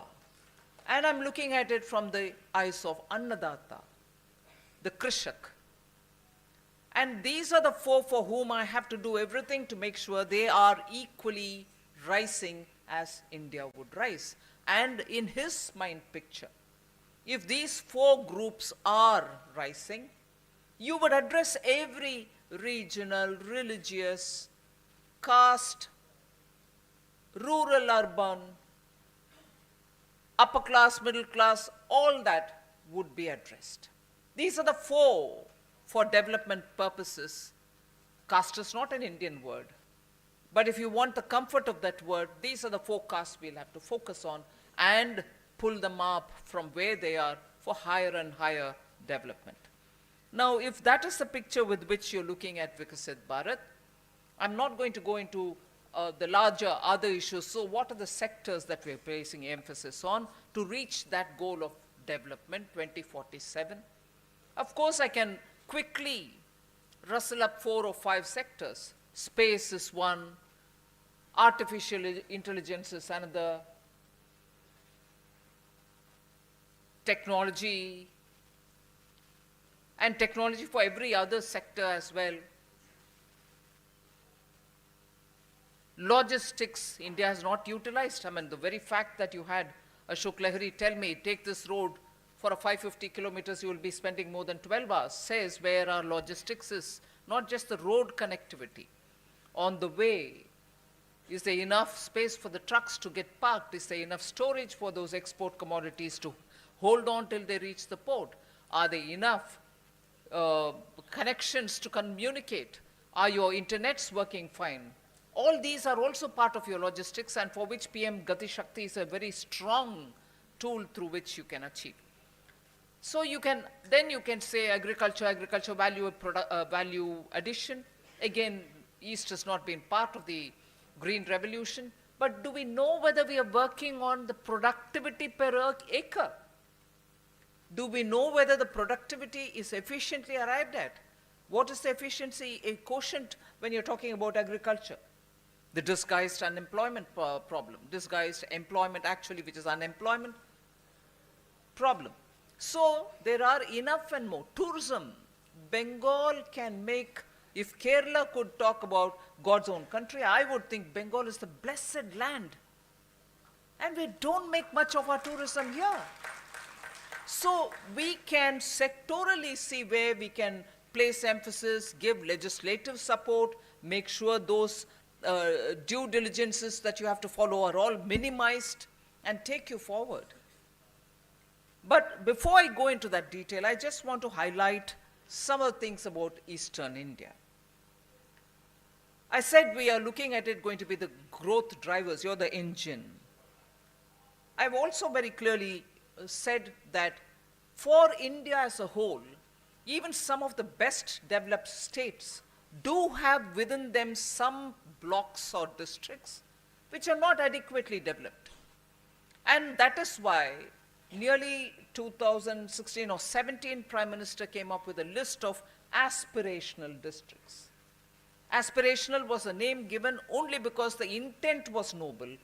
And I'm looking at it from the eyes of Annadata, the Krishak. And these are the 4 for whom I have to do everything to make sure they are equally rising as India would rise. And in his mind picture, if these 4 groups are rising, you would address every regional, religious, caste, rural, urban, upper class, middle class, all that would be addressed. These are the 4 for development purposes. Caste is not an Indian word, but if you want the comfort of that word, these are the 4 castes we'll have to focus on and pull them up from where they are for higher and higher development. Now, if that is the picture with which you're looking at Viksit Bharat, I'm not going to go into the larger other issues. So what are the sectors that we're placing emphasis on to reach that goal of development 2047? Of course, I can quickly rustle up 4 or 5 sectors. Space is one, artificial intelligence is another, technology, and technology for every other sector as well. Logistics, India has not utilized. I mean, the very fact that you had Ashok Lahiri tell me, take this road for a 550 kilometers, you will be spending more than 12 hours, says where our logistics is, not just the road connectivity. On the way, is there enough space for the trucks to get parked? Is there enough storage for those export commodities to hold on till they reach the port? Are there enough connections to communicate? Are your internets working fine? All these are also part of your logistics, and for which PM Gati Shakti is a very strong tool through which you can achieve. So then you can say agriculture value addition. Again, East has not been part of the Green Revolution, but do we know whether we are working on the productivity per acre? Do we know whether the productivity is efficiently arrived at? What is the efficiency quotient when you're talking about agriculture? The disguised unemployment problem, disguised employment actually, which is unemployment problem. So there are enough and more. Tourism, Bengal can make, if Kerala could talk about God's own country, I would think Bengal is the blessed land. And we don't make much of our tourism here. So we can sectorally see where we can place emphasis, give legislative support, make sure those due diligences that you have to follow are all minimized and take you forward. But before I go into that detail, I just want to highlight some of the things about Eastern India. I said we are looking at it going to be the growth drivers, you're the engine. I've also very clearly said that for India as a whole, even some of the best developed states do have within them some blocks or districts which are not adequately developed. And that is why nearly 2016 or 17, Prime Minister came up with a list of aspirational districts. Aspirational was a name given only because the intent was noble.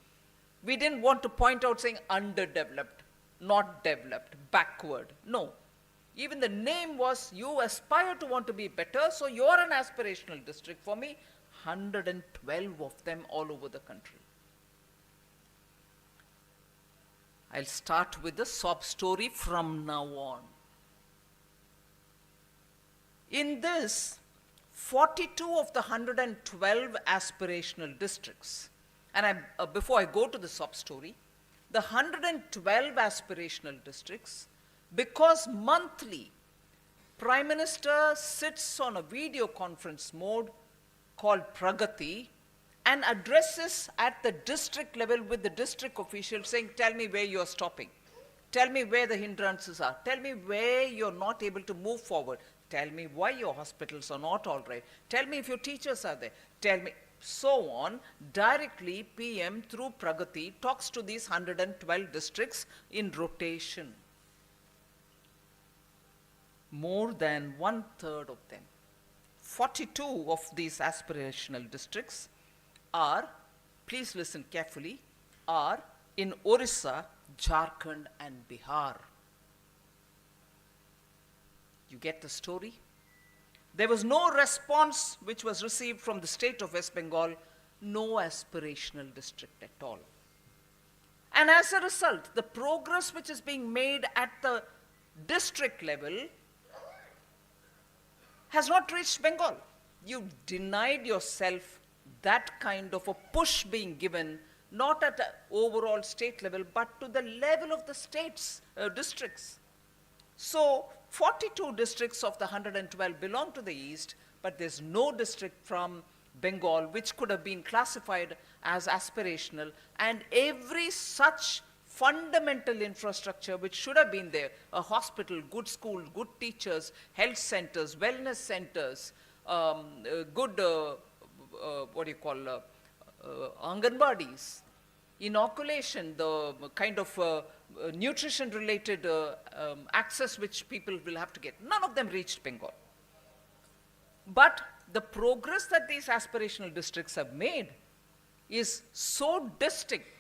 We didn't want to point out saying underdeveloped, not developed, backward. No. Even the name was, you aspire to want to be better, so you're an aspirational district for me. 112 of them all over the country. I'll start with the sob story from now on. In this, 42 of the 112 aspirational districts, and before I go to the sob story, the 112 aspirational districts, because monthly, Prime Minister sits on a video conference mode called Pragati and addresses at the district level with the district officials saying, tell me where you're stopping. Tell me where the hindrances are. Tell me where you're not able to move forward. Tell me why your hospitals are not all right. Tell me if your teachers are there. Tell me, so on. Directly, PM through Pragati talks to these 112 districts in rotation. More than 1/3 of them, 42 of these aspirational districts are, please listen carefully, are in Orissa, Jharkhand and Bihar. You get the story? There was no response which was received from the state of West Bengal, no aspirational district at all. And as a result, the progress which is being made at the district level has not reached Bengal. You've denied yourself that kind of a push being given, not at an overall state level, but to the level of the states, districts. So 42 districts of the 112 belong to the east, but there's no district from Bengal which could have been classified as aspirational, and every such fundamental infrastructure which should have been there, a hospital, good school, good teachers, health centers, wellness centers, good, Anganwadis, inoculation, the kind of nutrition-related access which people will have to get. None of them reached Bengal. But the progress that these aspirational districts have made is so distinct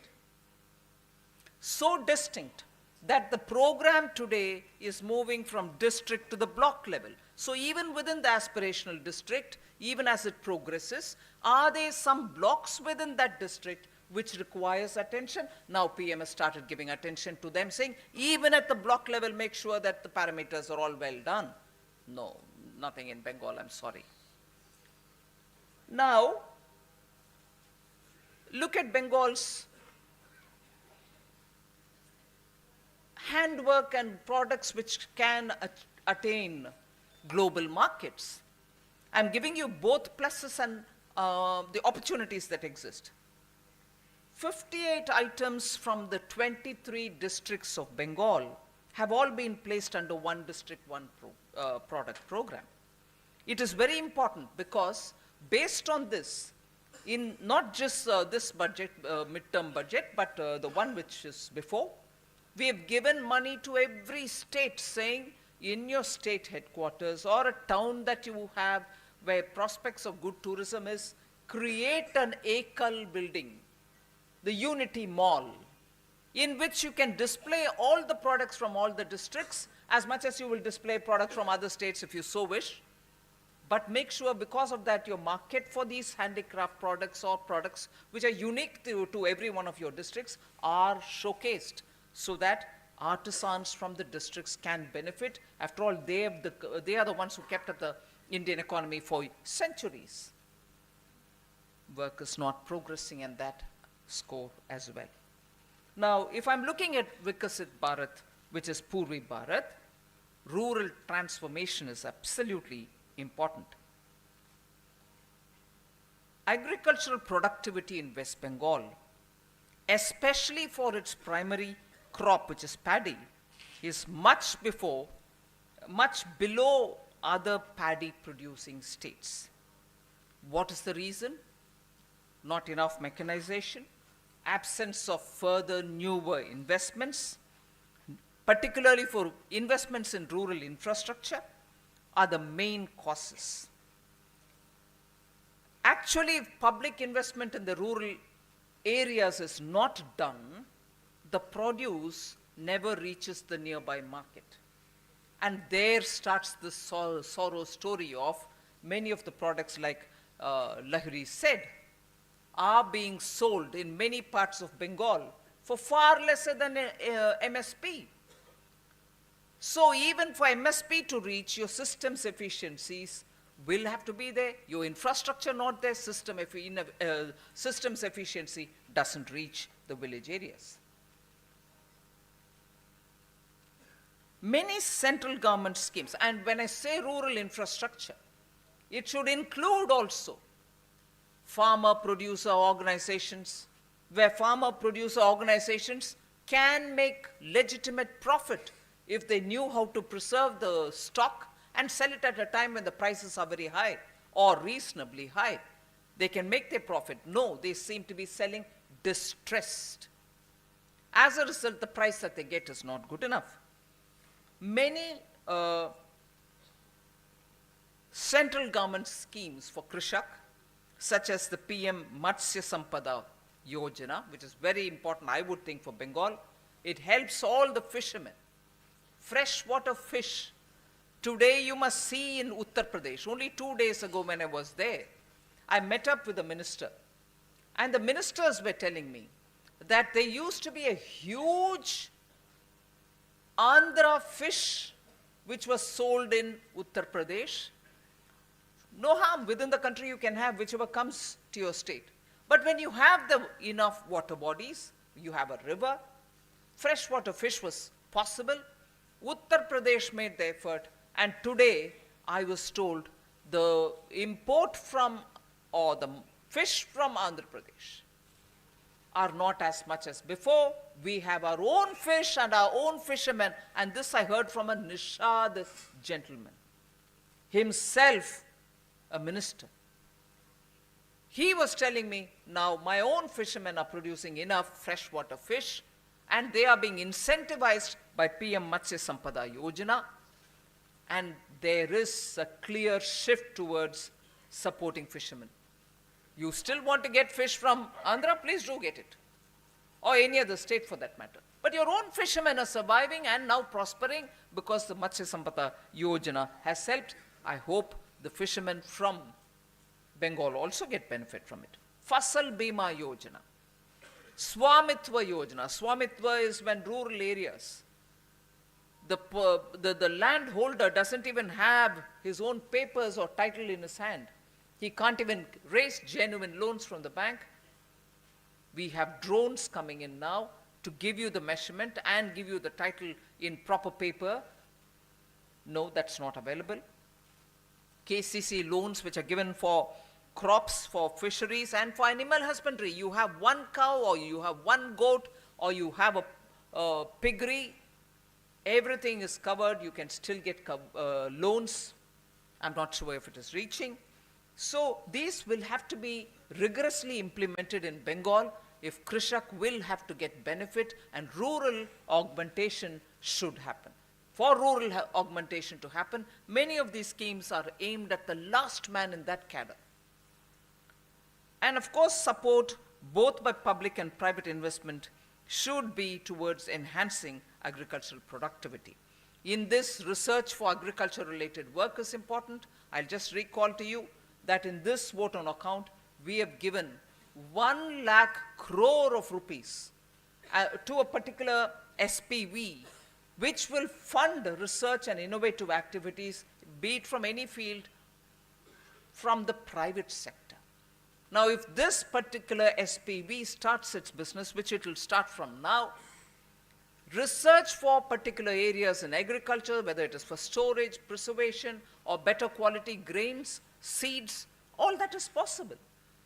that the program today is moving from district to the block level. So even within the aspirational district, even as it progresses, are there some blocks within that district which requires attention? Now PM has started giving attention to them, saying even at the block level, make sure that the parameters are all well done. No, nothing in Bengal, I'm sorry. Now, look at Bengal's handwork and products which can attain global markets. I'm giving you both pluses and the opportunities that exist. 58 items from the 23 districts of Bengal have all been placed under one district, one product program. It is very important because based on this, in not just this budget, midterm budget, but the one which is before, we have given money to every state saying in your state headquarters or a town that you have where prospects of good tourism is, create an Ekal building, the Unity Mall, in which you can display all the products from all the districts as much as you will display products from other states if you so wish. But make sure because of that your market for these handicraft products or products which are unique to every one of your districts are showcased, so that artisans from the districts can benefit. After all, they are the ones who kept up the Indian economy for centuries. Work is not progressing in that score as well. Now, if I'm looking at Viksit Bharat, which is Purvi Bharat, rural transformation is absolutely important. Agricultural productivity in West Bengal, especially for its primary crop, which is paddy, is much below other paddy producing states. What is the reason? Not enough mechanization, absence of further newer investments, particularly for investments in rural infrastructure, are the main causes. Actually, if public investment in the rural areas is not done, the produce never reaches the nearby market. And there starts the sorrow story of many of the products, like Lahiri said, are being sold in many parts of Bengal for far lesser than MSP. So even for MSP to reach, your systems efficiencies will have to be there. Your infrastructure not there, systems efficiency doesn't reach the village areas. Many central government schemes, and when I say rural infrastructure, it should include also farmer-producer organizations, where farmer-producer organizations can make legitimate profit if they knew how to preserve the stock and sell it at a time when the prices are very high or reasonably high. They can make their profit. No, they seem to be selling distressed. As a result, the price that they get is not good enough. Many central government schemes for Krishak, such as the PM Matsya Sampada Yojana, which is very important, I would think, for Bengal. It helps all the fishermen. Freshwater fish. Today you must see in Uttar Pradesh, only 2 days ago when I was there, I met up with the minister. And the ministers were telling me that there used to be a huge Andhra fish which was sold in Uttar Pradesh. No harm, within the country you can have whichever comes to your state. But when you have enough water bodies, you have a river, freshwater fish was possible. Uttar Pradesh made the effort, and today I was told the import from, or the fish from Andhra Pradesh are not as much as before. We have our own fish and our own fishermen, and this I heard from a Nishad gentleman, himself a minister. He was telling me, now my own fishermen are producing enough freshwater fish, and they are being incentivized by PM Matsya Sampada Yojana, and there is a clear shift towards supporting fishermen. You still want to get fish from Andhra, please do get it, or any other state for that matter. But your own fishermen are surviving and now prospering because the Matsya Sampada Yojana has helped. I hope the fishermen from Bengal also get benefit from it. Fasal Bima Yojana, Swamitva Yojana. Swamitva is when rural areas, the landholder doesn't even have his own papers or title in his hand. He can't even raise genuine loans from the bank. We have drones coming in now to give you the measurement and give you the title in proper paper. No, that's not available. KCC loans which are given for crops, for fisheries, and for animal husbandry. You have one cow, or you have one goat, or you have a piggery. Everything is covered. You can still get loans. I'm not sure if it is reaching. So these will have to be rigorously implemented in Bengal if Krishak will have to get benefit, and rural augmentation should happen. For rural augmentation to happen, many of these schemes are aimed at the last man in that cadre. And of course, support both by public and private investment should be towards enhancing agricultural productivity. In this, research for agriculture-related work is important. I'll just recall to you that in this vote on account, we have given 1 lakh crore of rupees to a particular SPV, which will fund research and innovative activities, be it from any field, from the private sector. Now, if this particular SPV starts its business, which it will start from now, research for particular areas in agriculture, whether it is for storage, preservation, or better quality grains, seeds, all that is possible.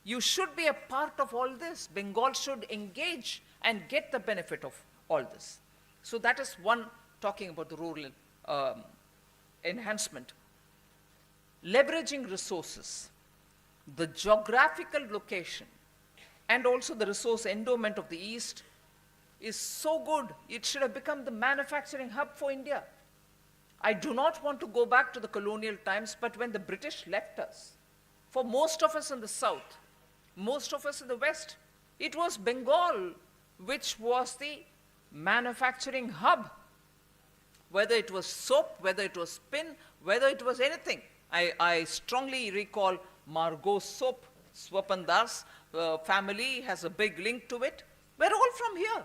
You should be a part of all this. Bengal should engage and get the benefit of all this. So that is one, talking about the rural enhancement. Leveraging resources, the geographical location, and also the resource endowment of the East is so good. It should have become the manufacturing hub for India. I do not want to go back to the colonial times, but when the British left us, for most of us in the South, most of us in the West, it was Bengal which was the manufacturing hub. whether it was soap, whether it was spin, whether it was anything. I strongly recall Margot's soap, Swapandar's family has a big link to it. We're all from here.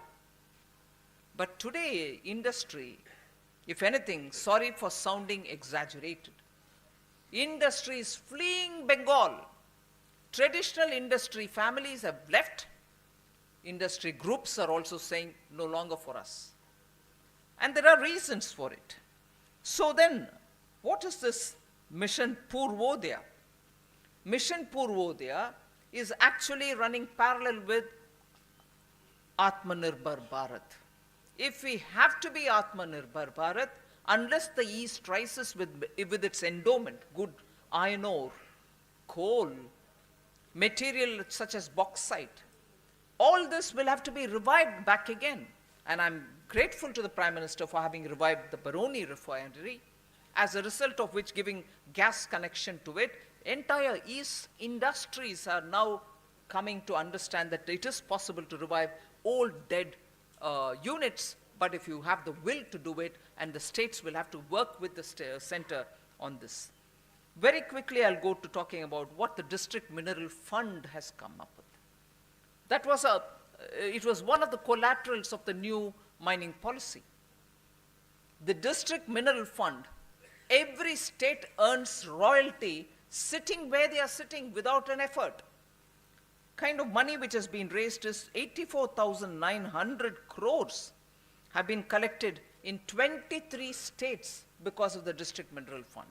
But today, industry, if anything, sorry for sounding exaggerated, industry is fleeing Bengal. Traditional industry families have left. Industry groups are also saying no longer for us. And there are reasons for it. So then, what is this Mission Purvodaya? Mission Purvodaya is actually running parallel with Atmanirbhar Bharat. If we have to be Atmanirbhar Bharat, unless the East rises with its endowment, good iron ore, coal, material such as bauxite, all this will have to be revived back again. And I'm grateful to the Prime Minister for having revived the Baroni refinery, as a result of which giving gas connection to it, entire East industries are now coming to understand that it is possible to revive old dead units, but if you have the will to do it, and the states will have to work with the center on this. Very quickly, I'll go to talking about what the District Mineral Fund has come up with. That was it was one of the collaterals of the new mining policy. The District Mineral Fund, every state earns royalty sitting where they are sitting without an effort. Kind of money which has been raised is 84,900 crores have been collected in 23 states because of the District Mineral Fund.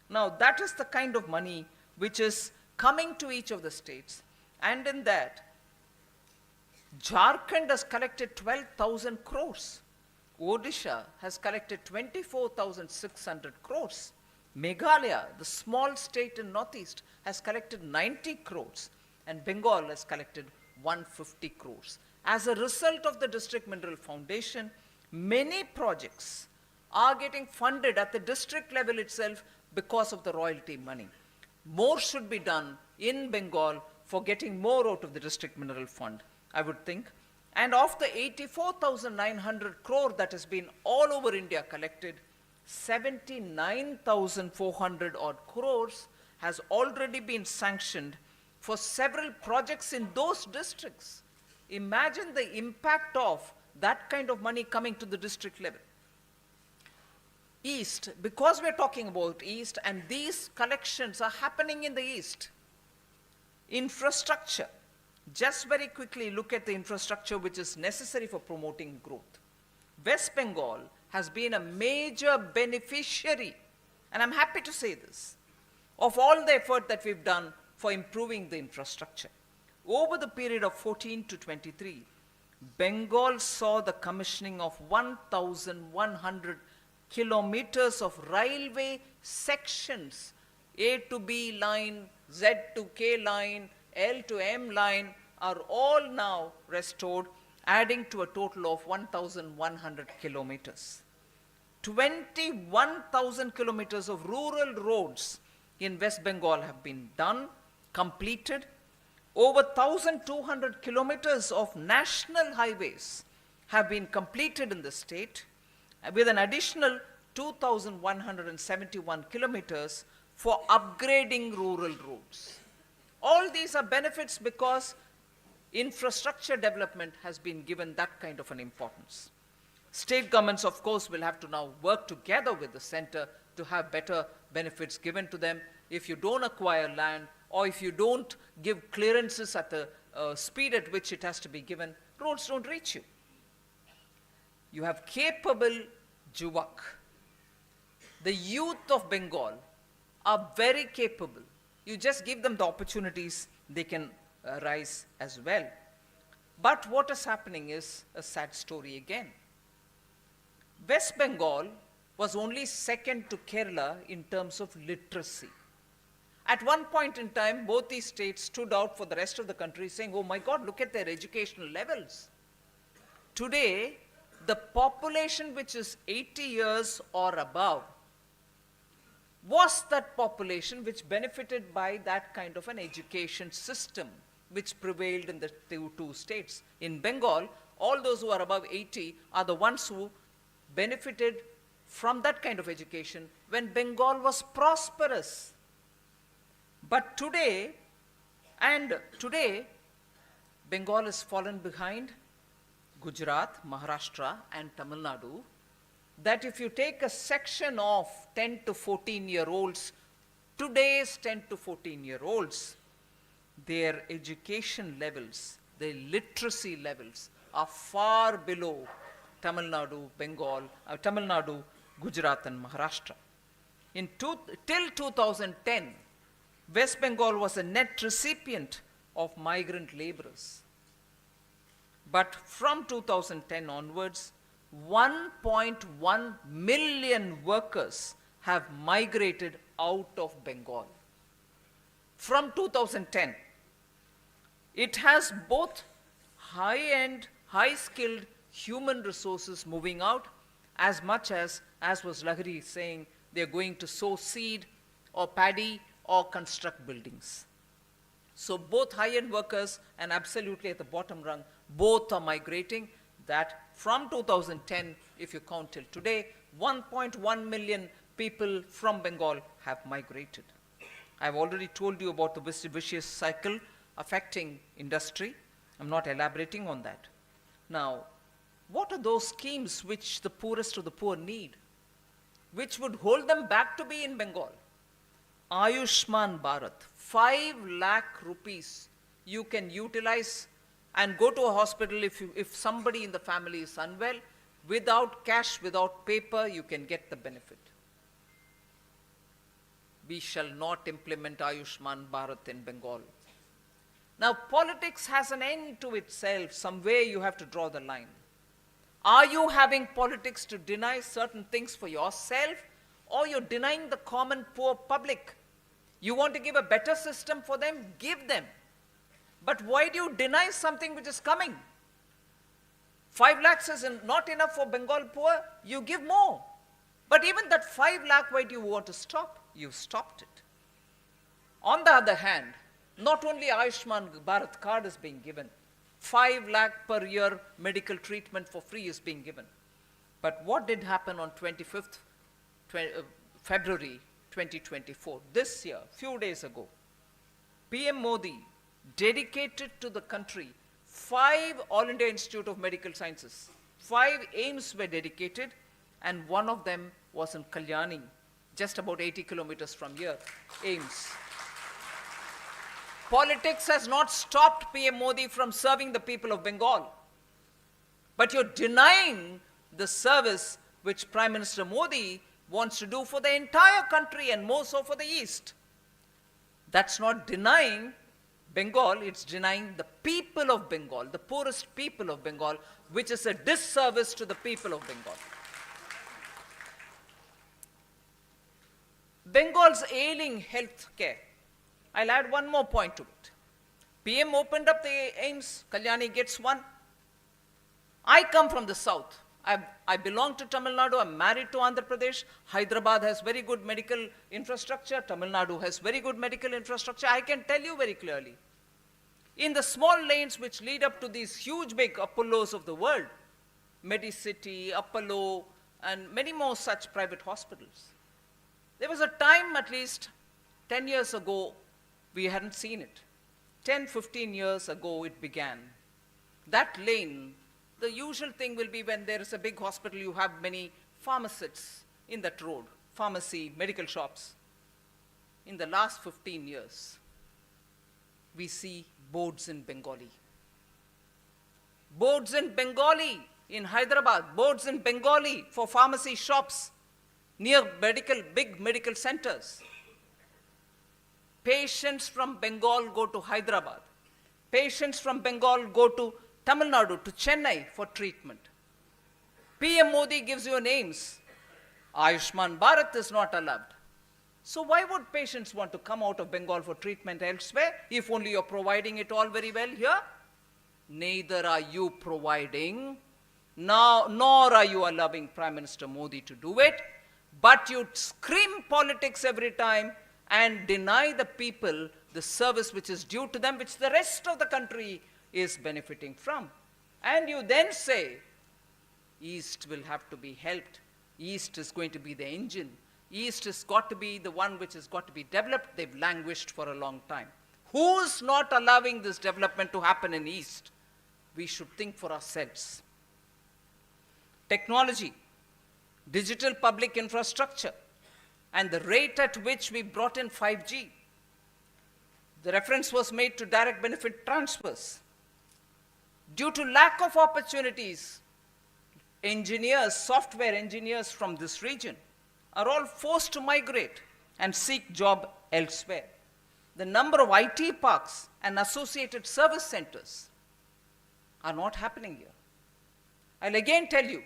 Now that is the kind of money which is coming to each of the states, and in that Jharkhand has collected 12,000 crores. Odisha has collected 24,600 crores. Meghalaya, the small state in Northeast, has collected 90 crores. And Bengal has collected 150 crores. As a result of the District Mineral Foundation, many projects are getting funded at the district level itself because of the royalty money. More should be done in Bengal for getting more out of the District Mineral Fund, I would think. And of the 84,900 crore that has been all over India collected, 79,400 odd crores has already been sanctioned for several projects in those districts. Imagine the impact of that kind of money coming to the district level. East, because we're talking about East, and these collections are happening in the East. Infrastructure. Just very quickly look at the infrastructure which is necessary for promoting growth. West Bengal has been a major beneficiary, and I'm happy to say this, of all the effort that we've done for improving the infrastructure. Over the period of 14 to 23, Bengal saw the commissioning of 1,100 kilometers of railway sections, A to B line, Z to K line, L to M line are all now restored, adding to a total of 1,100 kilometers. 21,000 kilometers of rural roads in West Bengal have been done, completed. Over 1,200 kilometers of national highways have been completed in the state, with an additional 2,171 kilometers for upgrading rural roads. All these are benefits because infrastructure development has been given that kind of an importance. State governments, of course, will have to now work together with the center to have better benefits given to them. If you don't acquire land, or if you don't give clearances at the speed at which it has to be given, roads don't reach you. You have capable Juvak. The youth of Bengal are very capable. You just give them the opportunities, they can rise as well. But what is happening is a sad story again. West Bengal was only second to Kerala in terms of literacy. At one point in time, both these states stood out for the rest of the country saying, oh my God, look at their educational levels. Today, the population which is 80 years or above was that population which benefited by that kind of an education system which prevailed in the two states. In Bengal, all those who are above 80 are the ones who benefited from that kind of education when Bengal was prosperous. But today, Bengal has fallen behind Gujarat, Maharashtra, and Tamil Nadu, that if you take a section of 10 to 14-year-olds, today's 10 to 14-year-olds, their education levels, their literacy levels are far below Tamil Nadu, Gujarat, and Maharashtra. Till 2010, West Bengal was a net recipient of migrant laborers. But from 2010 onwards, 1.1 million workers have migrated out of Bengal. From 2010, it has both high-end, high-skilled human resources moving out, as much as was Lahiri saying, they're going to sow seed or paddy or construct buildings. So both high-end workers and absolutely at the bottom rung, both are migrating. That from 2010, if you count till today, 1.1 million people from Bengal have migrated. I've already told you about the vicious cycle affecting industry. I'm not elaborating on that. Now, what are those schemes which the poorest of the poor need, which would hold them back to be in Bengal? Ayushman Bharat, 5 lakh rupees you can utilize and go to a hospital if somebody in the family is unwell. Without cash, without paper, you can get the benefit. We shall not implement Ayushman Bharat in Bengal. Now, politics has an end to itself. Somewhere you have to draw the line. Are you having politics to deny certain things for yourself, or you're denying the common poor public? You want to give a better system for them? Give them. But why do you deny something which is coming? 5 lakhs is not enough for Bengal poor, you give more. But even that 5 lakh, why do you want to stop? You stopped it. On the other hand, not only Ayushman Bharat card is being given, 5 lakh per year medical treatment for free is being given. But what did happen on 25th February 2024, this year, few days ago? PM Modi dedicated to the country 5 All India Institute of Medical Sciences. 5 AIIMS were dedicated, and one of them was in Kalyani, just about 80 kilometers from here, AIIMS. Politics has not stopped PM Modi from serving the people of Bengal. But you're denying the service which Prime Minister Modi wants to do for the entire country, and more so for the East. That's not denying Bengal, it's denying the people of Bengal, the poorest people of Bengal, which is a disservice to the people of Bengal. Bengal's ailing health care. I'll add one more point to it. PM opened up the AIIMS, Kalyani gets one. I come from the south. I belong to Tamil Nadu, I'm married to Andhra Pradesh. Hyderabad has very good medical infrastructure. Tamil Nadu has very good medical infrastructure. I can tell you very clearly. In the small lanes which lead up to these huge big Apollos of the world, Medicity, Apollo, and many more such private hospitals, there was a time, at least 10 years ago, we hadn't seen it. 10, 15 years ago it began. That lane, the usual thing will be when there is a big hospital, you have many pharmacists in that road, pharmacy, medical shops. In the last 15 years, we see boards in Bengali. Boards in Bengali in Hyderabad, boards in Bengali for pharmacy shops near big medical centers. Patients from Bengal go to Hyderabad. Patients from Bengal go to Tamil Nadu, to Chennai for treatment. PM Modi gives you names. Ayushman Bharat is not allowed. So why would patients want to come out of Bengal for treatment elsewhere, if only you're providing it all very well here? Neither are you providing, nor are you allowing Prime Minister Modi to do it, but you scream politics every time and deny the people the service which is due to them, which the rest of the country is benefiting from. And you then say, East will have to be helped. East is going to be the engine. East has got to be the one which has got to be developed. They've languished for a long time. Who's not allowing this development to happen in East? We should think for ourselves. Technology, digital public infrastructure, and the rate at which we brought in 5G. The reference was made to direct benefit transfers. Due to lack of opportunities, engineers, software engineers from this region are all forced to migrate and seek job elsewhere. The number of IT parks and associated service centers are not happening here. I'll again tell you,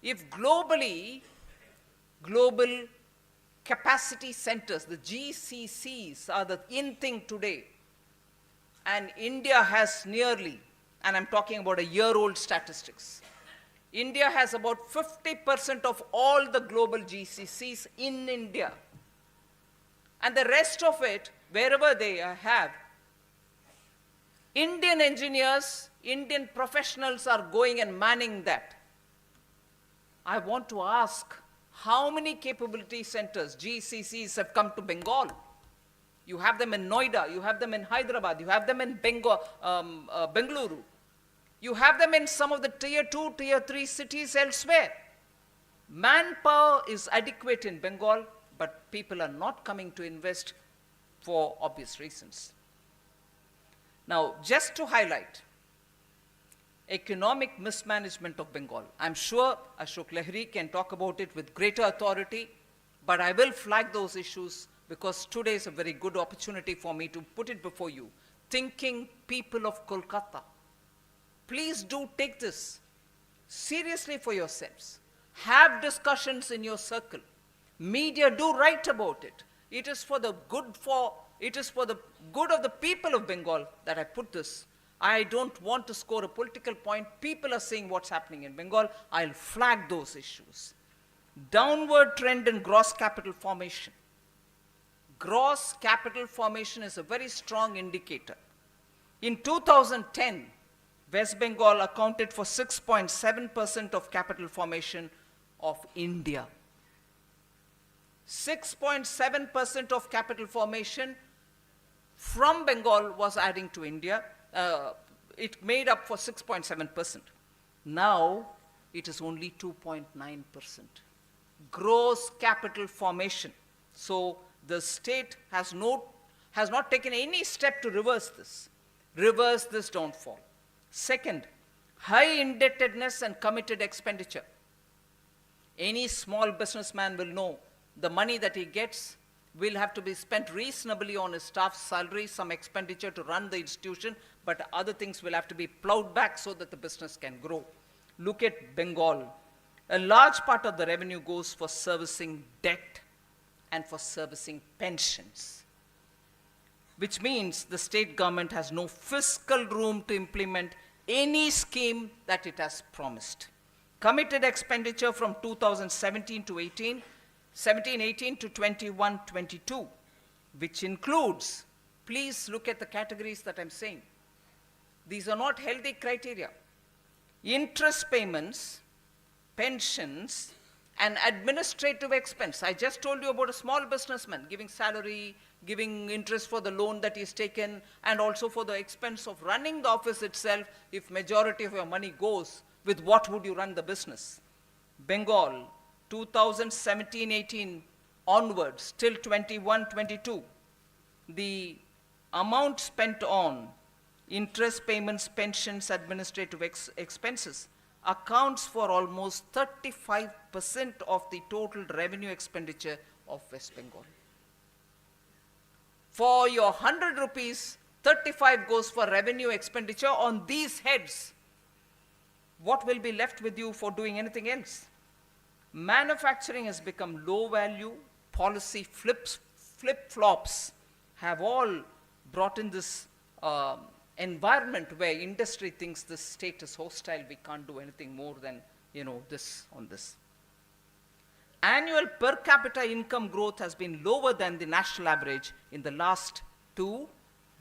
if global capacity centers, the GCCs, are the in thing today, and India has nearly, and I'm talking about a year-old statistics, India has about 50% of all the global GCCs in India. And the rest of it, wherever they have, Indian engineers, Indian professionals are going and manning that. I want to ask, how many capability centers, GCCs, have come to Bengal? You have them in Noida, you have them in Hyderabad, you have them in Bengaluru. You have them in some of the tier 2, tier 3 cities elsewhere. Manpower is adequate in Bengal, but people are not coming to invest for obvious reasons. Now, just to highlight economic mismanagement of Bengal, I'm sure Ashok Lahiri can talk about it with greater authority, but I will flag those issues because today is a very good opportunity for me to put it before you. Thinking people of Kolkata, please do take this seriously for yourselves. Have discussions in your circle. Media do write about it. It is for the good of the people of Bengal that I put this. I don't want to score a political point. People are seeing what's happening in Bengal. I'll flag those issues. Downward trend in gross capital formation. Gross capital formation is a very strong indicator. In 2010, West Bengal accounted for 6.7% of capital formation of India. 6.7% of capital formation from Bengal was adding to India. It made up for 6.7%. Now, it is only 2.9%. Gross capital formation. So, the state has not taken any step to reverse this downfall. Second, high indebtedness and committed expenditure. Any small businessman will know the money that he gets will have to be spent reasonably on his staff's salary, some expenditure to run the institution, but other things will have to be plowed back so that the business can grow. Look at Bengal. A large part of the revenue goes for servicing debt and for servicing pensions, which means the state government has no fiscal room to implement any scheme that it has promised. Committed expenditure from 2017 to 18 to 21-22, which includes, please look at the categories that I'm saying. These are not healthy criteria. Interest payments, pensions, and administrative expense. I just told you about a small businessman giving salary, giving interest for the loan that he's taken, and also for the expense of running the office itself. If majority of your money goes, with what would you run the business? Bengal, 2017-18 onwards, till 21-22, the amount spent on interest payments, pensions, administrative expenses accounts for almost 35% of the total revenue expenditure of West Bengal. For your 100 rupees, 35 goes for revenue expenditure on these heads. What will be left with you for doing anything else? Manufacturing has become low value. Policy flip-flops have all brought in this environment where industry thinks this state is hostile, we can't do anything more than, this on this. Annual per capita income growth has been lower than the national average in the last 2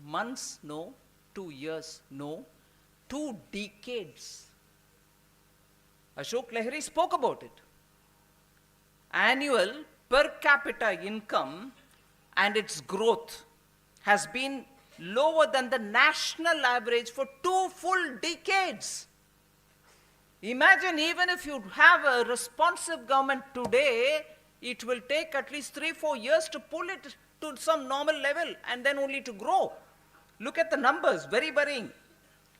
months, no, 2 years, no, 2 decades. Ashok Lahiri spoke about it. annual per capita income and its growth has been lower than the national average for 2 full decades. Imagine, even if you have a responsive government today, it will take at least 3-4 years to pull it to some normal level and then only to grow. Look at the numbers, very worrying.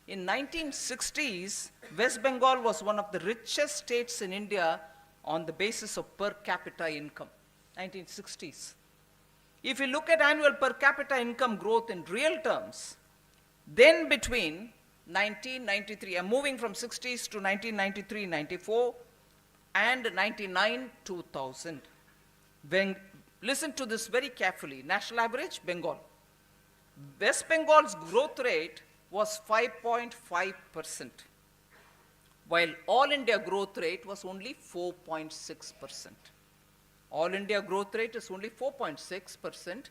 In 1960s, West Bengal was one of the richest states in India on the basis of per capita income. 1960s. If you look at annual per capita income growth in real terms, then between 1993, I'm moving from 60s to 1993, 94, and 99, 2000. Listen to this very carefully. National average, Bengal. West Bengal's growth rate was 5.5%, while all India growth rate was only 4.6%. All India growth rate is only 4.6%.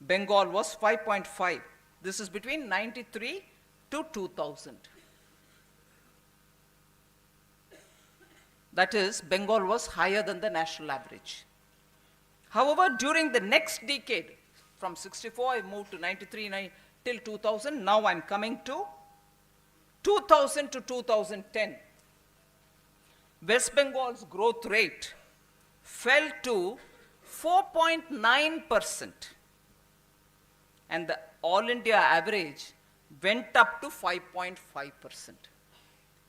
Bengal was 5.5. This is between 93 to 2000. That is, Bengal was higher than the national average. However, during the next decade, from 64 I moved to 93 till 2000, now I'm coming to 2000 to 2010. West Bengal's growth rate fell to 4.9%, and the all India average went up to 5.5%.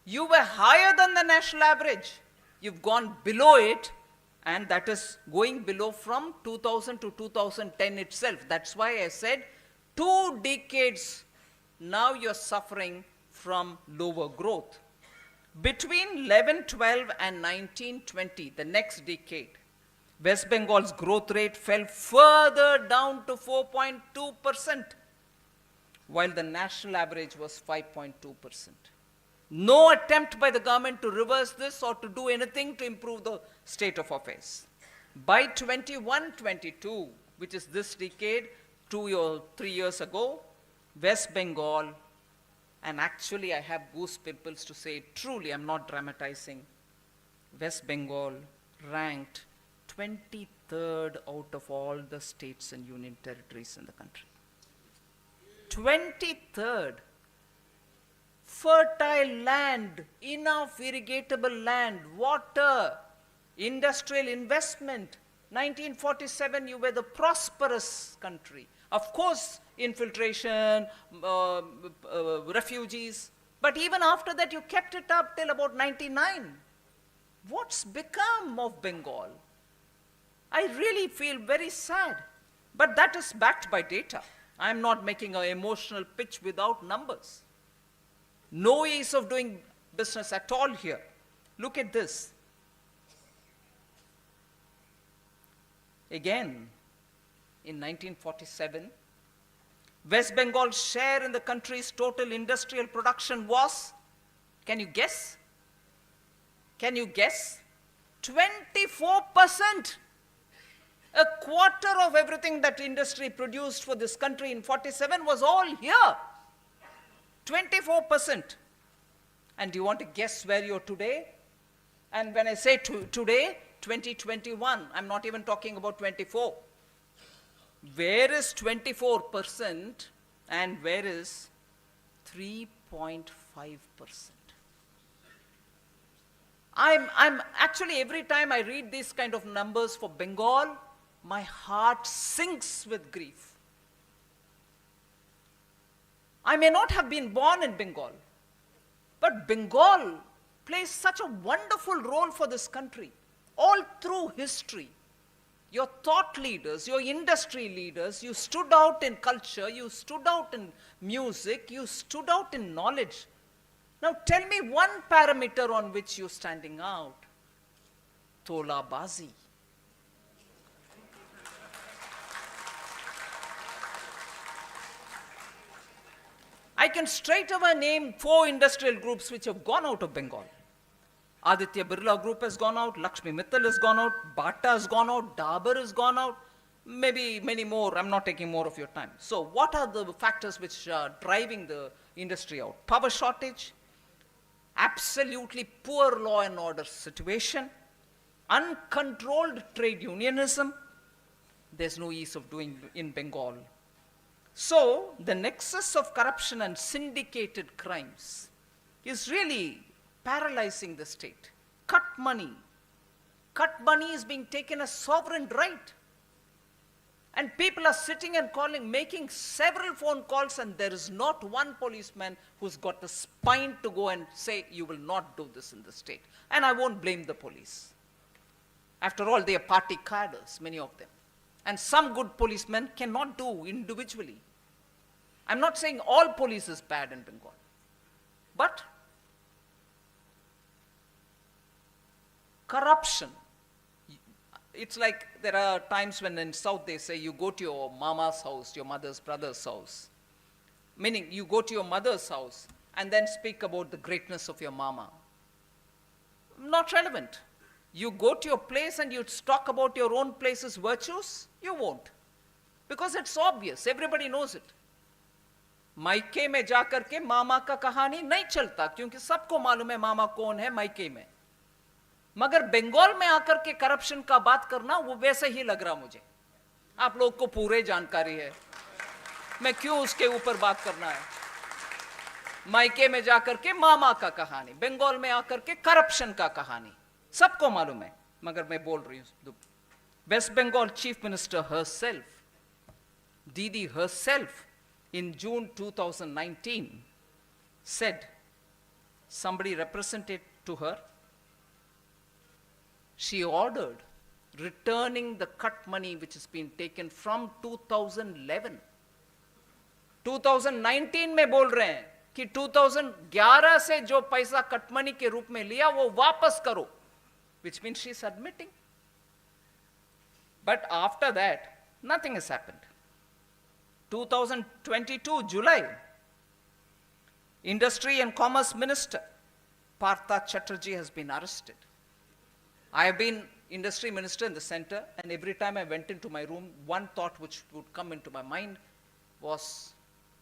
You were higher than the national average. You've gone below it, and that is going below from 2000 to 2010 itself. That's why I said 2 decades now you're suffering from lower growth. Between 11-12 and 19-20, the next decade, West Bengal's growth rate fell further down to 4.2%, while the national average was 5.2%. No attempt by the government to reverse this or to do anything to improve the state of affairs. By 21-22, which is this decade, 2 or 3 years ago, West Bengal, and actually I have goose pimples to say it truly, I'm not dramatizing, West Bengal ranked 23rd out of all the states and union territories in the country. 23rd. Fertile land, enough irrigatable land, water, industrial investment. 1947, you were the prosperous country. Of course, infiltration, refugees, but even after that, you kept it up till about 99. What's become of Bengal? I really feel very sad, but that is backed by data. I'm not making an emotional pitch without numbers. No ease of doing business at all here. Look at this. Again, in 1947, West Bengal's share in the country's total industrial production was, can you guess? Can you guess? 24%. A quarter of everything that industry produced for this country in 47 was all here. 24%. And do you want to guess where you're today? And when I say today, 2021, I'm not even talking about 24. Where is 24% and where is 3.5%? I'm actually, every time I read these kind of numbers for Bengal, my heart sinks with grief. I may not have been born in Bengal, but Bengal plays such a wonderful role for this country. All through history, your thought leaders, your industry leaders, you stood out in culture, you stood out in music, you stood out in knowledge. Now tell me one parameter on which you're standing out. Tola Bazi. I can straight away name 4 industrial groups which have gone out of Bengal. Aditya Birla Group has gone out, Lakshmi Mittal has gone out, Bata has gone out, Dabur has gone out, maybe many more. I'm not taking more of your time. So what are the factors which are driving the industry out? Power shortage, absolutely poor law and order situation, uncontrolled trade unionism, there's no ease of doing in Bengal. So, the nexus of corruption and syndicated crimes is really paralyzing the state. Cut money. Cut money is being taken as sovereign right. And people are sitting and calling, making several phone calls, and there is not one policeman who's got the spine to go and say, you will not do this in the state. And I won't blame the police. After all, they are party cadres, many of them. And some good policemen cannot do individually. I'm not saying all police is bad in Bengal. But corruption. It's like there are times when in South they say you go to your mama's house, your mother's brother's house. Meaning you go to your mother's house and then speak about the greatness of your mama. Not relevant. You go to your place and you talk about your own place's virtues, you won't. Because it's obvious, everybody knows it. मायके में जाकर के मामा का कहानी नहीं चलता क्योंकि सबको मालूम है मामा कौन है मायके में. मगर बंगाल में आकर के करप्शन का बात करना वो वैसे ही लग रहा मुझे. आप लोग को पूरे जानकारी है, मैं क्यों उसके ऊपर बात करना है. मायके में जाकर के मामा का कहानी, बंगाल में आकर के करप्शन का कहानी सबको मालूम है. मगर मैं बोल रही हूं, west Bengal chief minister herself, Didi herself, in June 2019 said, somebody represented to her, she ordered returning the cut money which has been taken from 2011. 2019 में बोल रहे हैं कि 2011 से जो पैसा कट मनी के रूप में लिया वो वापस करो, which means she is admitting. But after that, nothing has happened. 2022 July, Industry and Commerce Minister Partha Chatterjee has been arrested. I have been industry minister in the center, and every time I went into my room, one thought which would come into my mind was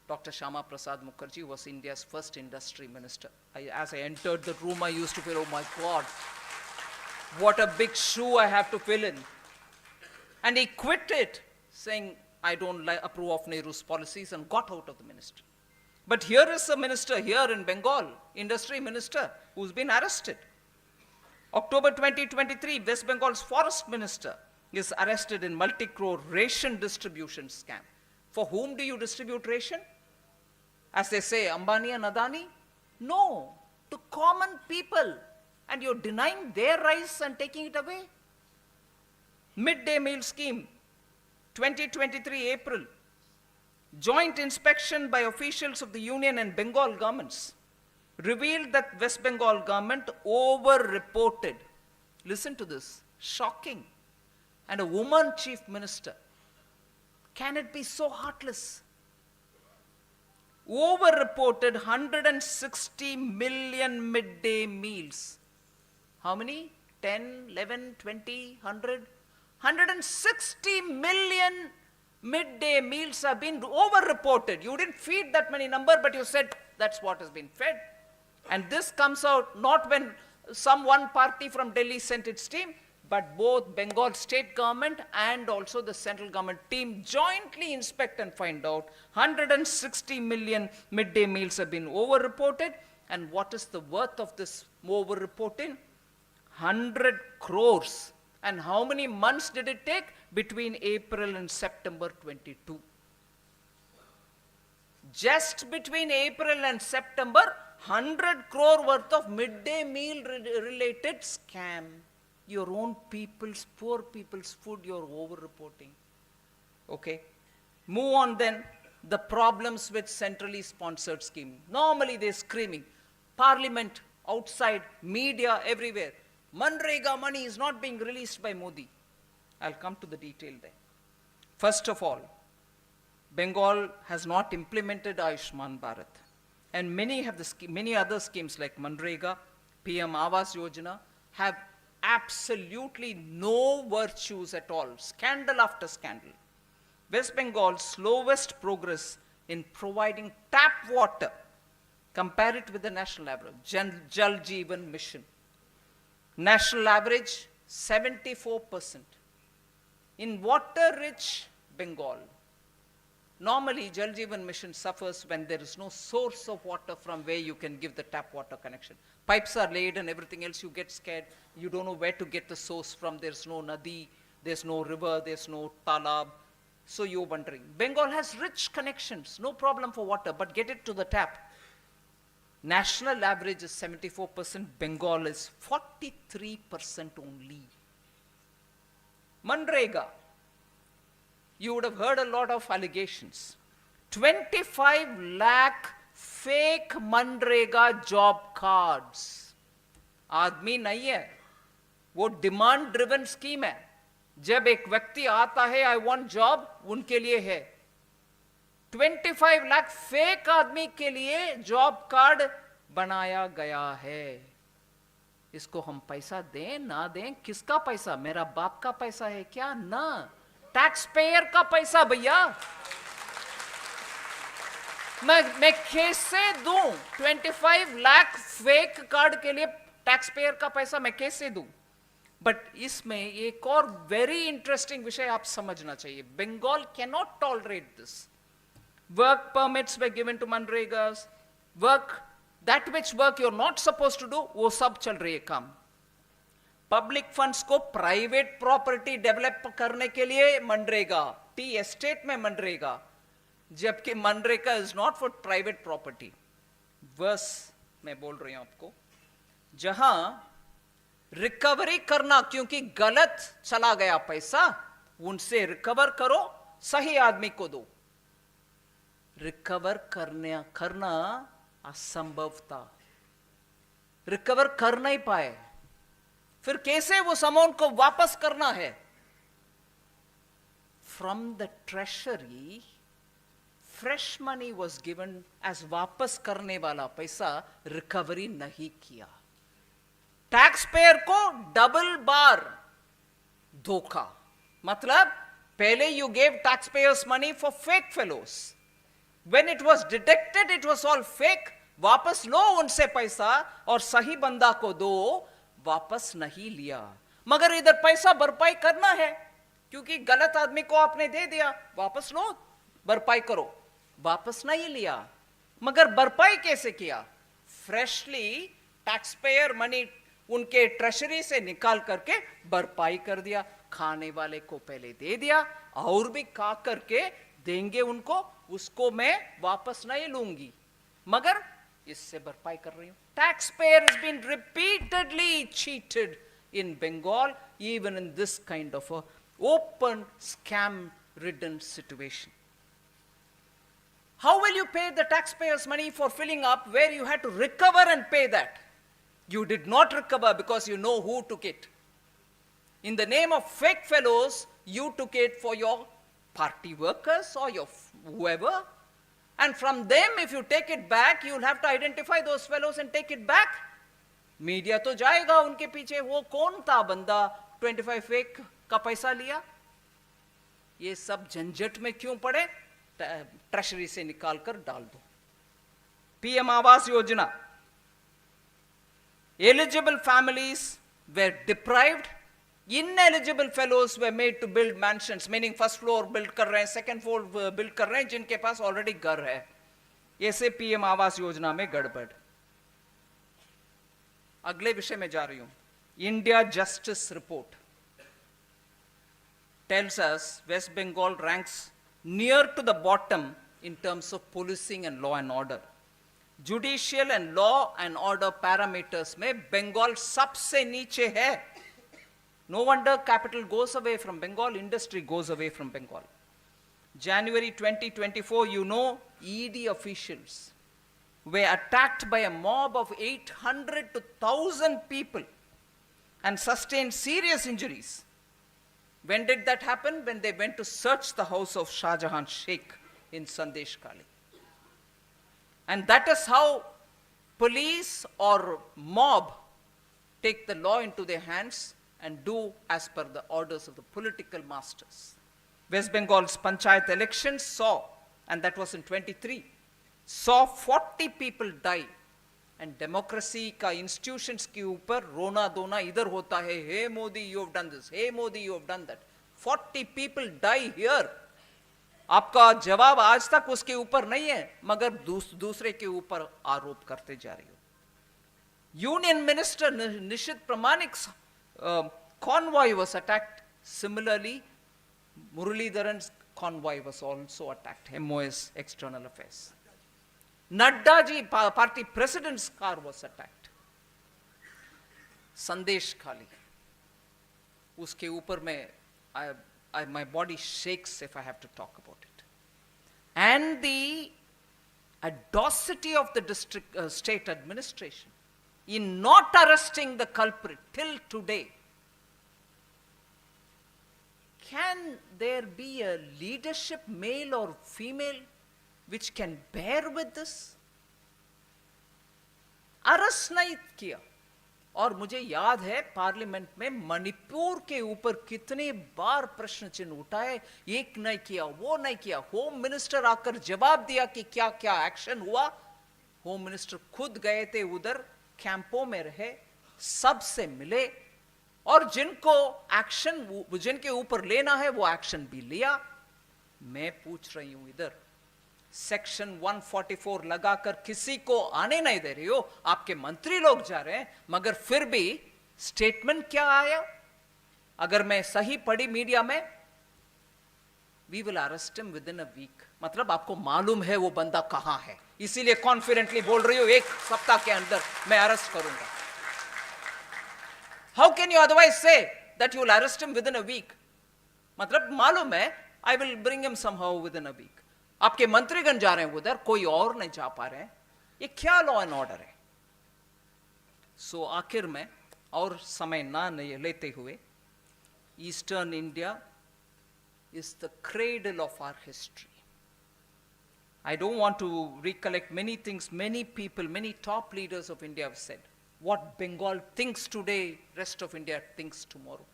Dr. Shyama Prasad Mukherjee was India's first industry minister. As I entered the room, I used to feel, oh my God, what a big shoe I have to fill in. And he quit it, saying, I don't approve of Nehru's policies, and got out of the ministry. But here is a minister here in Bengal, industry minister, who's been arrested. October 2023, West Bengal's forest minister is arrested in multi-crore ration distribution scam. For whom do you distribute ration? As they say, Ambani and Adani? No, to common people. And you're denying their rice and taking it away? Midday meal scheme, 2023 April. Joint inspection by officials of the Union and Bengal governments revealed that West Bengal government over-reported. Listen to this, shocking. And a woman chief minister. Can it be so heartless? Over-reported 160 million midday meals. How many? 10, 11, 20, 100? 160 million midday meals have been over-reported. You didn't feed that many number, but you said that's what has been fed. And this comes out not when one party from Delhi sent its team, but both Bengal state government and also the central government team jointly inspect and find out 160 million midday meals have been over-reported. And what is the worth of this over-reporting? 100 crores. And how many months did it take? Between April and September 22. Just between April and September, 100 crore worth of midday meal related scam. Your own people's, poor people's food you're over-reporting. Okay. Move on then. The problems with centrally sponsored scheme. Normally they're screaming. Parliament, outside, media, everywhere. Manrega money is not being released by Modi. I'll come to the detail there. First of all, Bengal has not implemented Aspirational Bharat. And many other schemes like Manrega, PM Awas Yojana have absolutely no virtues at all. Scandal after scandal. West Bengal's slowest progress in providing tap water. Compare it with the national average. Jal Jeevan Mission. National average 74%. In water-rich Bengal, normally Jal Jeevan Mission suffers when there is no source of water from where you can give the tap water connection. Pipes are laid and everything else, you get scared. You don't know where to get the source from. There's no nadi, there's no river, there's no talab. So you're wondering. Bengal has rich connections, no problem for water, but get it to the tap. National average is 74%, Bengal is 43% only. Manrega, you would have heard a lot of allegations. 25 lakh fake Manrega job cards. आदमी नहीं है, वो demand driven scheme है. जब एक व्यक्ति आता है, आई वांट जॉब, उनके लिए है. 25 लाख फेक आदमी के लिए जॉब कार्ड बनाया गया है. इसको हम पैसा दें ना दें, किसका पैसा? मेरा बाप का पैसा है क्या? ना, टैक्स पेयर का पैसा भैया. मैं कैसे दूं 25 लाख फेक कार्ड के लिए टैक्स पेयर का पैसा मैं कैसे दूं? बट इसमें एक और वेरी इंटरेस्टिंग विषय आप समझना चाहिए. Bengal cannot tolerate this. Work permits were given to Manregas. That which work you're not supposed to do, वो सब चल रही है काम. Public funds को private property develop करने के लिए मनरेगा, टी एस्टेट में मनरेगा, जबकि MNREGA is not for private property. वर्स मैं बोल रही हूं आपको, जहां रिकवरी करना, क्योंकि गलत चला गया पैसा, उनसे रिकवर करो, सही आदमी को दो. रिकवर करना असंभव था. रिकवर कर नहीं पाए. फिर कैसे वो अमाउंट को वापस करना है? From the treasury fresh money was given as वापस करने वाला पैसा. रिकवरी नहीं किया. टैक्स पेयर को डबल बार धोखा. मतलब पहले you gave tax payers money for fake fellows. When it was detected, it was all fake. वापस लो उनसे पैसा और सही बंदा को दो. वापस नहीं लिया. मगर इधर पैसा भरपाई करना है, क्योंकि गलत आदमी को आपने दे दिया. वापस लो, भरपाई करो. वापस नहीं लिया. मगर भरपाई कैसे किया? फ्रेशली टैक्स पेयर मनी उनके ट्रेशरी से निकाल करके भरपाई कर दिया. खाने वाले को पहले दे दिया, और भी खा करके देंगे उनको, उसको मैं वापस नहीं लूंगी, मगर इससे भरपाई कर रही हूं. Tax payer has been repeatedly cheated in Bengal, even in this kind of a open scam-ridden situation. How will you pay the taxpayers' money for filling up where you had to recover and pay that? You did not recover because you know who took it. In the name of fake fellows, you took it for your party workers or your whoever, and from them if you take it back, you'll have to identify those fellows and take it back. Media तो जाएगा उनके पीछे, वो कौन था बंदा 25 fake का पैसा लिया. ये सब झंझट में क्यों पड़े? ट्रेशरी से निकाल कर डाल दो. PM Awas Yojana, eligible families were deprived. Ineligible fellows were made to build mansions, meaning first floor build कर रहे हैं, second floor build कर रहे हैं, जिनके पास already घर है. ऐसे पीएम आवास योजना में गड़बड़. अगले विषय में जा रही हूं. India justice report tells us West Bengal ranks near to the bottom in terms of policing and law and order. Judicial and law and order parameters में Bengal सबसे नीचे है. No wonder capital goes away from Bengal, industry goes away from Bengal. January 2024, you know, ED officials were attacked by a mob of 800 to 1,000 people and sustained serious injuries. When did that happen? When they went to search the house of Shah Jahan Sheikh in Sandesh Kali. And that is how police or mob take the law into their hands and do as per the orders of the political masters. West Bengal's Panchayat elections saw, and that was in 23, saw 40 people die and democracy का institutions के ऊपर रोना धोना इधर होता है, hey Modi you have done this, hey Modi you have done that, 40 people die here. आपका जवाब आज तक उसके ऊपर नहीं है, मगर दूसरे के ऊपर आरोप करते जा रही हो। यूनियन मिनिस्टर निशित प्रामाणिक convoy was attacked. Similarly, Muralidharan's convoy was also attacked, MOS External Affairs. Nadda ji party president's car was attacked. Sandesh Khali. Uske upar my body shakes if I have to talk about it. And the audacity of the state administration in not arresting the culprit till today. Can there be a leadership, male or female, which can bear with this? Arrest नहीं किया। और मुझे याद है parliament में मणिपुर के ऊपर कितने बार प्रश्न चिन्ह उठाए, एक नहीं किया, वो नहीं किया। होम मिनिस्टर आकर जवाब दिया कि क्या क्या एक्शन हुआ। होम मिनिस्टर खुद गए थे उधर, कैंपों में रहे, सबसे मिले, और जिनको एक्शन, जिनके ऊपर लेना है वो एक्शन भी लिया। मैं पूछ रही हूं इधर, सेक्शन 144 लगाकर किसी को आने नहीं दे रही हो, आपके मंत्री लोग जा रहे हैं, मगर फिर भी स्टेटमेंट क्या आया? अगर मैं सही पढ़ी मीडिया में, we will arrest him within a week. मतलब आपको मालूम है वो बंदा कहां है, इसीलिए कॉन्फिडेंटली बोल रही हो एक सप्ताह के अंदर मैं अरेस्ट करूंगा। How can you otherwise say that you will arrest him within a week? मतलब मालूम है, I will bring him somehow within a week. आपके मंत्रीगण जा रहे हैं उधर, कोई और नहीं जा पा रहे हैं, ये क्या लॉ एंड ऑर्डर है? सो आखिर में, और समय ना लेते हुए, eastern India is the cradle of our history. I don't want to recollect many things many people, many top leaders of India have said. What Bengal thinks today, rest of India thinks tomorrow.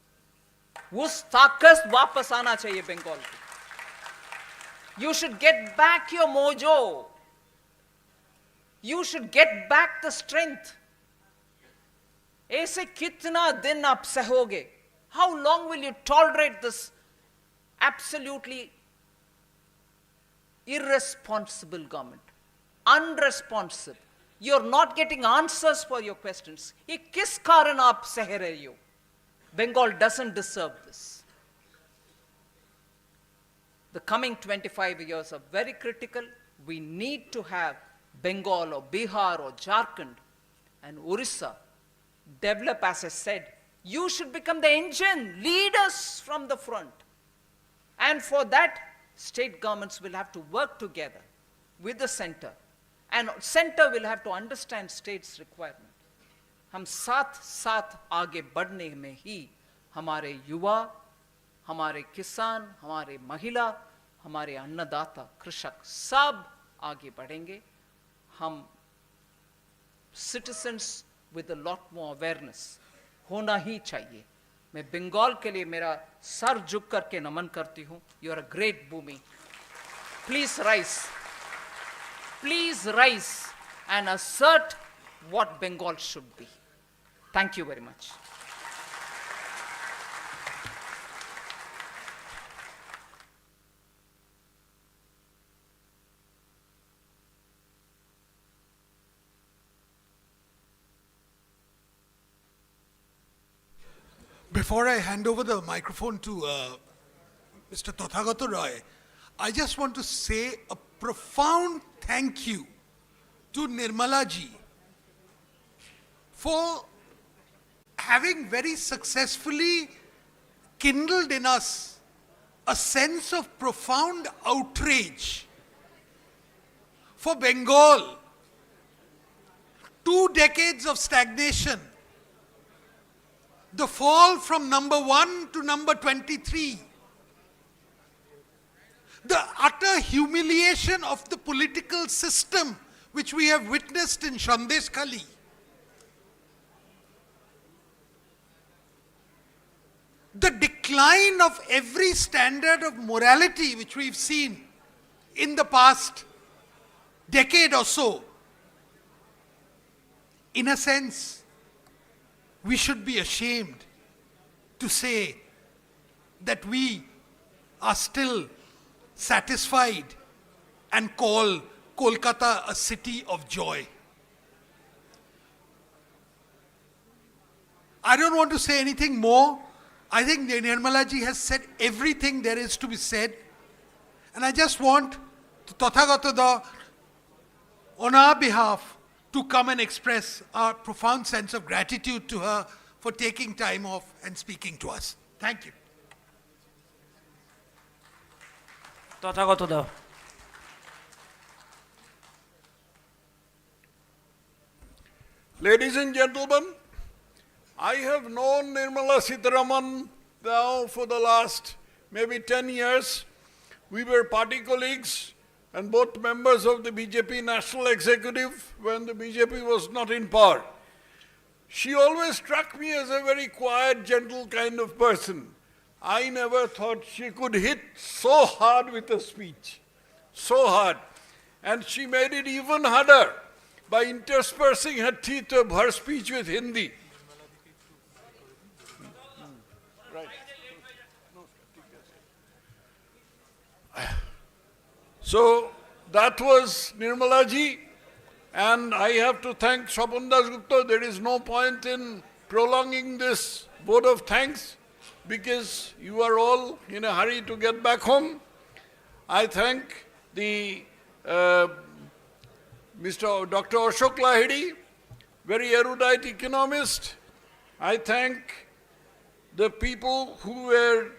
उस ताकत वापस आना चाहिए बंगाल को। You should get back your mojo. You should get back the strength. ऐसे कितना दिन आप सहोगे? How long will you tolerate this absolutely irresponsible government? Unresponsive. You're not getting answers for your questions. ये किस कारण आप सह रहे हो? Bengal doesn't deserve this. The coming 25 years are very critical. We need to have Bengal or Bihar or Jharkhand and Orissa develop, as I said. You should become the engine, lead us from the front. And for that, state governments will have to work together with the center. And center will have to understand state's requirement. हम साथ साथ आगे बढ़ने में ही हमारे युवा, हमारे किसान, हमारे महिला, हमारे अन्नदाता, कृषक सब आगे बढ़ेंगे। हम citizens with a lot more awareness होना ही चाहिए। मैं बंगाल के लिए मेरा सर झुक करके नमन करती हूँ। You are a great Bhumi. Please rise. Please rise and assert what Bengal should be. Thank you very much. Before I hand over the microphone to Mr. Tathagata Roy, I just want to say a profound thank you to Nirmala ji for having very successfully kindled in us a sense of profound outrage for Bengal. 2 decades of stagnation, the fall from number 1 to number 23, the utter humiliation of the political system which we have witnessed in Sandesh Khali, the decline of every standard of morality which we've seen in the past decade or so, in a sense, we should be ashamed to say that we are still satisfied and call Kolkata a city of joy. I don't want to say anything more. I think Nirmala ji has said everything there is to be said. And I just want Tathagata Da, on our behalf, to come and express our profound sense of gratitude to her for taking time off and speaking to us. Thank you. Tathagata দাও। Ladies and gentlemen, I have known Nirmala Sitharaman now for the last maybe 10 years. We were party colleagues and both members of the BJP National Executive when the BJP was not in power. She always struck me as a very quiet, gentle kind of person. I never thought she could hit so hard with a speech, so hard. And she made it even harder by interspersing her teeth of her speech with Hindi. Right. So that was Nirmala ji, and I have to thank Swapan Das Gupta. There is no point in prolonging this vote of thanks because you are all in a hurry to get back home. I thank the Mr. Dr. Ashok Lahiri, very erudite economist. I thank the people who were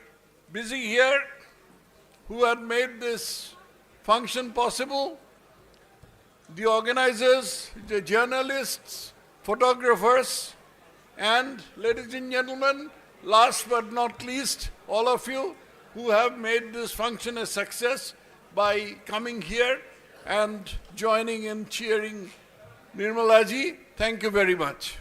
busy here, who had made this function possible, the organizers, the journalists, photographers, and ladies and gentlemen, last but not least, all of you who have made this function a success by coming here and joining in cheering Nirmala ji. Thank you very much.